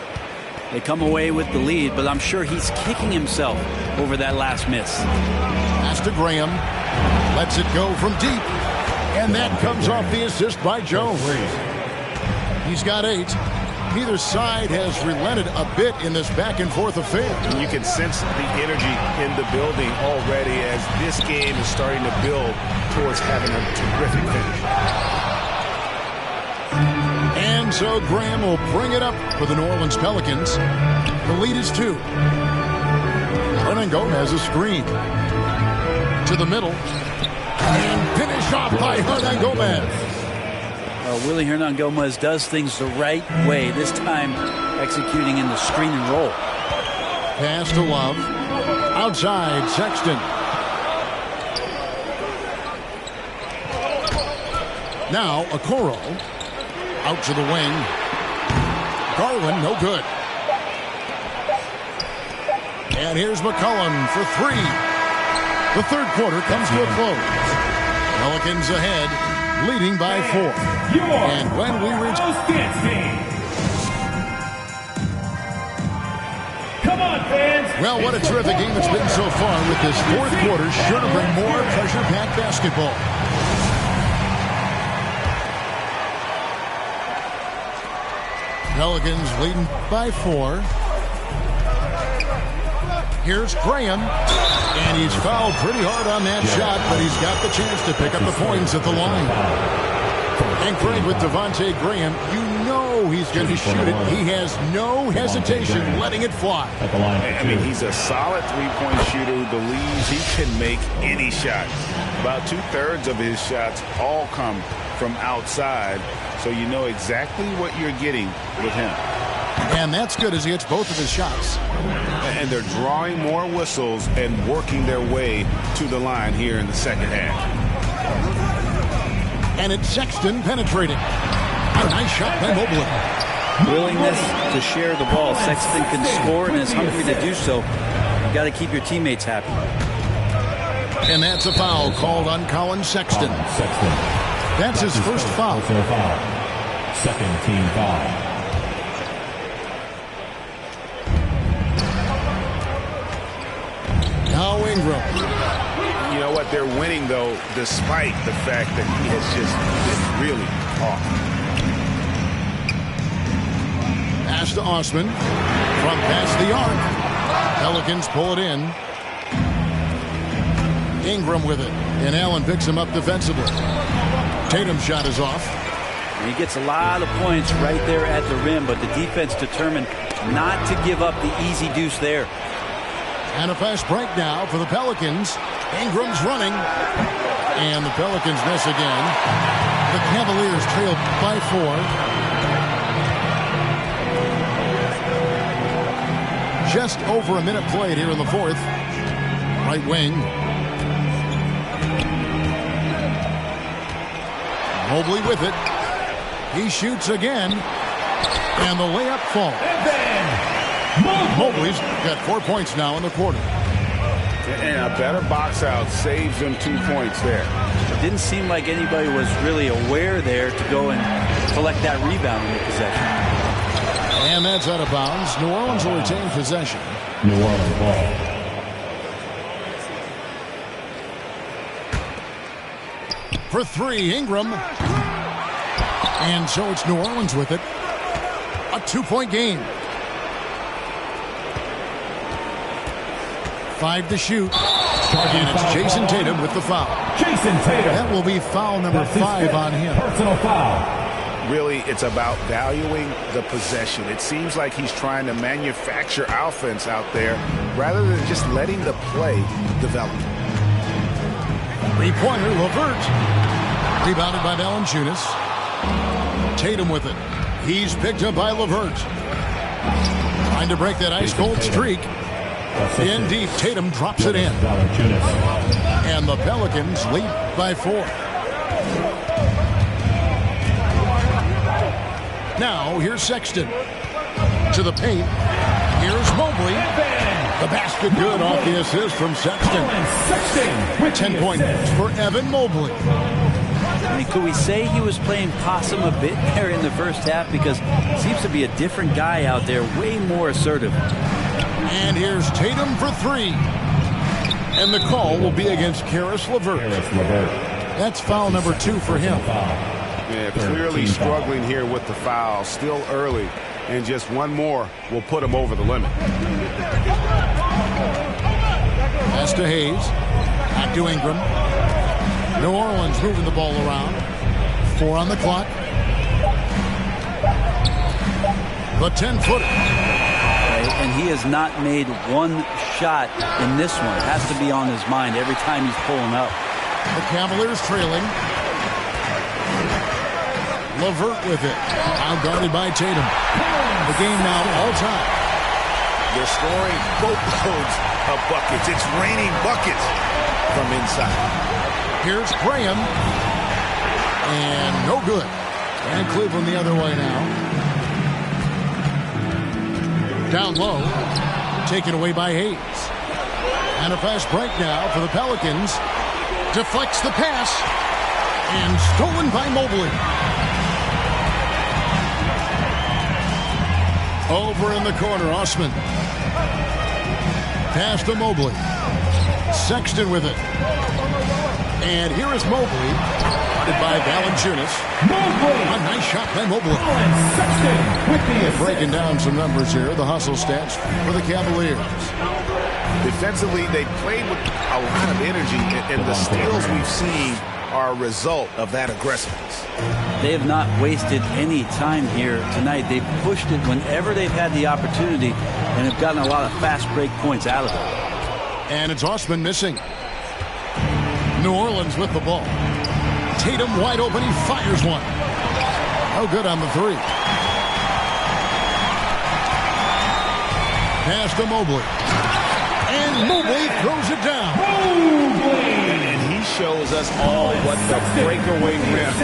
They come away with the lead, but I'm sure he's kicking himself over that last miss. Pass to Graham. Lets it go from deep. And that comes off the assist by Jones. He's got 8. Neither side has relented a bit in this back-and-forth affair. You can sense the energy in the building already as this game is starting to build towards having a terrific finish. And so Graham will bring it up for the New Orleans Pelicans. The lead is 2. Hernangomez a screen. To the middle. And finish off by Hernangomez. Willy Hernangomez does things the right way, this time executing in the screen and roll. Pass to Love. Outside, Sexton. Now, Okoro. Out to the wing. Garland, no good. And here's McCollum for 3. The 3rd quarter comes to a close. Pelicans ahead, leading by 4. And when we reach... Come on, fans! Well, what a terrific game it's been so far, with this 4th quarter sure to bring more pressure-packed basketball. Pelicans leading by 4. Here's Graham. And he's fouled pretty hard on that shot, but he's got the chance to pick up the points at the line. And Craig, with Devontae Graham, you know he's going to shoot it. He has no hesitation letting it fly. I mean, he's a solid three-point shooter who believes he can make any shot. About 2/3 of his shots all come from outside, so you know exactly what you're getting with him. And that's good as he hits both of his shots. And they're drawing more whistles and working their way to the line here in the second half. And it's Sexton penetrating. A nice shot by Mobley. Willingness to share the ball. Sexton can score and is hungry to do so. You got to keep your teammates happy. And that's a foul called on Collin Sexton. That's his first foul. Second team foul. Now Ingram. You know what? They're winning, though, despite the fact that he has just been really off. Pass to Osman. From past the arc. Pelicans pull it in. Ingram with it. And Allen picks him up defensively. Tatum's shot is off. And he gets a lot of points right there at the rim, but the defense determined not to give up the easy deuce there. And a fast break now for the Pelicans. Ingram's running. And the Pelicans miss again. The Cavaliers trail by 4. Just over a minute played here in the 4th. Right wing. Mobley with it. He shoots again. And the layup falls. Mobley's got 4 points now in the quarter. And a better box out saves them 2 points there. It didn't seem like anybody was really aware there to go and collect that rebound in the possession. And that's out of bounds. New Orleans will retain possession. New Orleans ball. For three, Ingram. And so it's New Orleans with it. A 2-point game. 5 to shoot. And it's Jason Tatum with the foul. Jason Tatum. That will be foul number 5 on him. Personal foul. Really, it's about valuing the possession. It seems like he's trying to manufacture offense out there rather than just letting the play develop. Three-pointer, LeVert. Rebounded by Valanciunas. Tatum with it. He's picked up by LeVert. Trying to break that ice-cold streak. In deep, Tatum drops it in. And the Pelicans lead by 4. Now, here's Sexton. To the paint. Here's Mobley. The basket good off the assist from Sexton. 10 points for Evan Mobley. I mean, could we say he was playing possum a bit there in the first half? Because it seems to be a different guy out there, way more assertive. And here's Tatum for 3. And the call will be against Caris LeVert. That's foul number 2 for him. Yeah, clearly struggling here with the foul. Still early. And just one more will put him over the limit. Pass to Hayes. Back to Ingram. New Orleans moving the ball around. 4 on the clock. The 10-footer. And he has not made one shot in this one. It has to be on his mind every time he's pulling up. The Cavaliers trailing. LeVert with it. Outguarded by Tatum. The game now all time. They're scoring boatloads of buckets. It's raining buckets from inside. Here's Graham. And no good. And Cleveland the other way now. Down low. Taken away by Hayes. And a fast break now for the Pelicans. Deflects the pass. And stolen by Mobley. Over in the corner, Osman. Pass to Mobley. Sexton with it. And here is Mobley. Guarded by Valanciunas. Mobley. A nice shot by Mobley. Sexton with the assist. Breaking down some numbers here. The hustle stats for the Cavaliers. Defensively, they played with a lot of energy, and the steals we've seen are a result of that aggressiveness. They have not wasted any time here tonight. They've pushed it whenever they've had the opportunity and have gotten a lot of fast break points out of it. And it's Osman missing. New Orleans with the ball. Tatum wide open. He fires one. Oh, good on the 3. Pass to Mobley. And Mobley throws it down. And he shows us all what the breakaway rim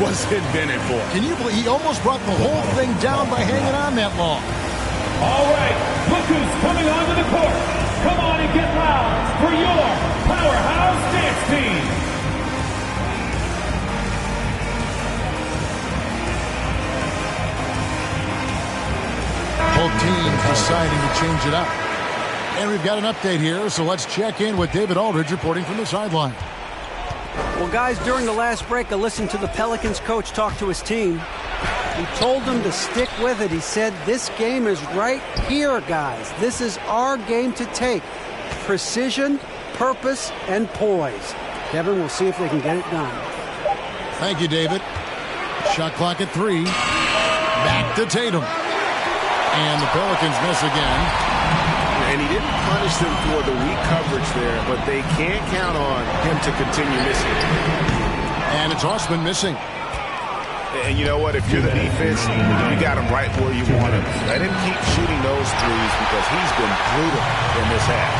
was invented for. Can you believe he almost brought the whole thing down by hanging on that long? All right, look who's coming onto the court. Come on and get loud for your Powerhouse Dance Team. Both teams deciding to change it up. And we've got an update here, so let's check in with David Aldridge reporting from the sideline. Well, guys, during the last break, I listened to the Pelicans coach talk to his team. He told them to stick with it. He said, this game is right here, guys. This is our game to take. Precision, purpose, and poise. Kevin, we'll see if they can get it done. Thank you, David. Shot clock at 3. Back to Tatum. And the Pelicans miss again. And he didn't punish them for the weak coverage there, but they can't count on him to continue missing. And it's Osman missing. And you know what? If you're the defense, you got him right where you want him. Let him keep shooting those threes because he's been brutal in this half.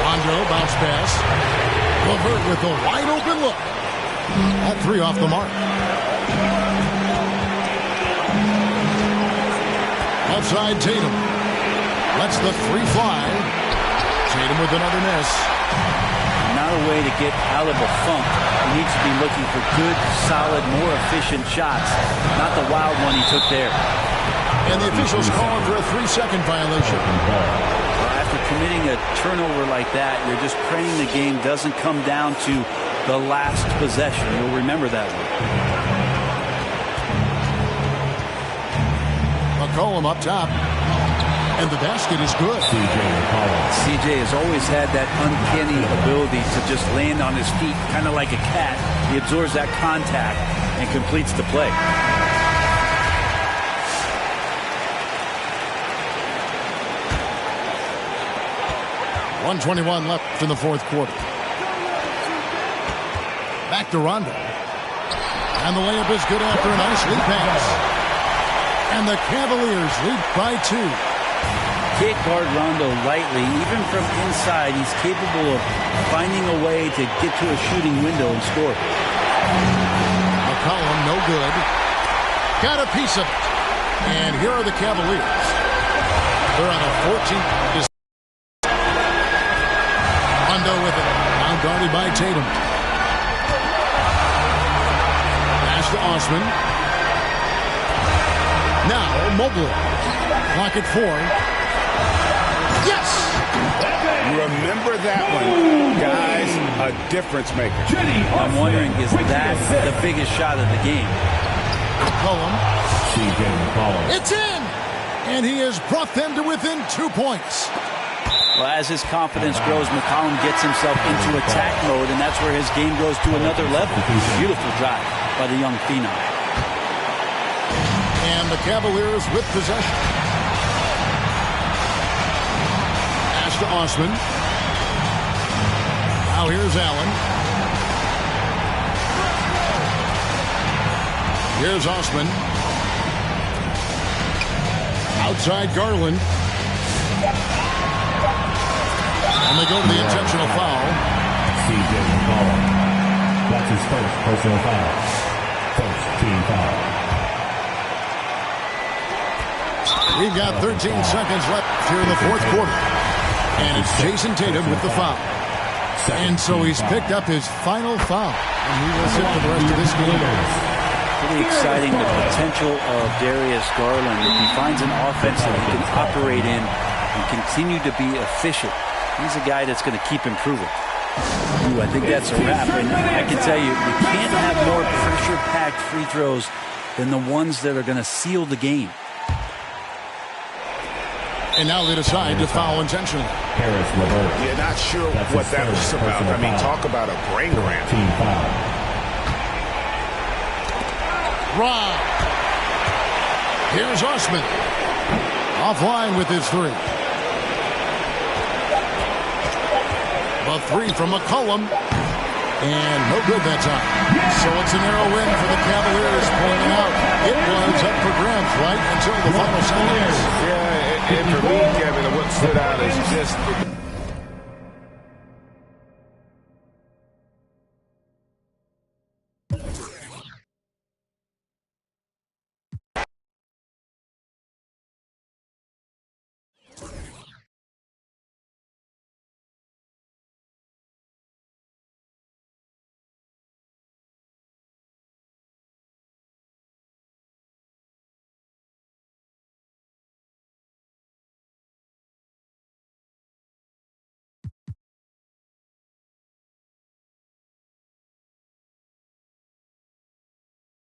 Rondo bounce pass. LeVert with a wide open look. That 3 off the mark. Outside Tatum. Lets the 3 fly. Tatum with another miss. Not a way to get out of a funk. He needs to be looking for good, solid, more efficient shots. Not the wild one he took there. And the officials calling for a 3-second violation. After committing a turnover like that, you're just praying the game doesn't come down to the last possession. You'll remember that one. McCollum up top. And the basket is good. CJ has always had that uncanny ability to just land on his feet, kind of like a cat. He absorbs that contact and completes the play. 1:21 left in the fourth quarter. Back to Rondo. And the layup is good after a nice lead pass. And the Cavaliers lead by 2. Can't guard Rondo lightly. Even from inside, he's capable of finding a way to get to a shooting window and score. McCollum, no good. Got a piece of it. And here are the Cavaliers. They're on a 14. Rondo with it. Now guarded by Tatum. Pass to Osman. Now Mobley. Clock at 4. Yes! Remember that one, guys. A difference maker. I'm wondering, is that the biggest shot of the game? McCollum. C.J. McCollum. It's in! And he has brought them to within 2 points. Well, as his confidence grows, McCollum gets himself into attack mode, and that's where his game goes to another level. Beautiful drive by the young phenom. And the Cavaliers with possession. Pass to Osman. Now here's Allen. Here's Osman. Outside Garland. And they go to the intentional foul. C.J. McCollum. That's his first personal foul. First team foul. We've got 13 seconds left here in the fourth quarter. And it's Jason Tatum with the foul. And so he's picked up his final foul. And he will sit for the rest of this game. Pretty exciting, the potential of Darius Garland. If he finds an offense that he can operate in and continue to be efficient, he's a guy that's going to keep improving. Ooh, I think that's a wrap. And I can tell you, you can't have more pressure-packed free throws than the ones that are going to seal the game. And now they decide to foul intentionally. Harris LeVert. Yeah, not sure what that was about. I mean, talk about a brain cramp. Team foul. Rob. Here's Osman. Offline with his 3. A 3 from McCollum. And no good that time. So it's a narrow win for the Cavaliers, pulling it out. It was up for grabs right until the final seconds. Yeah, and for me, Kevin, what stood out is just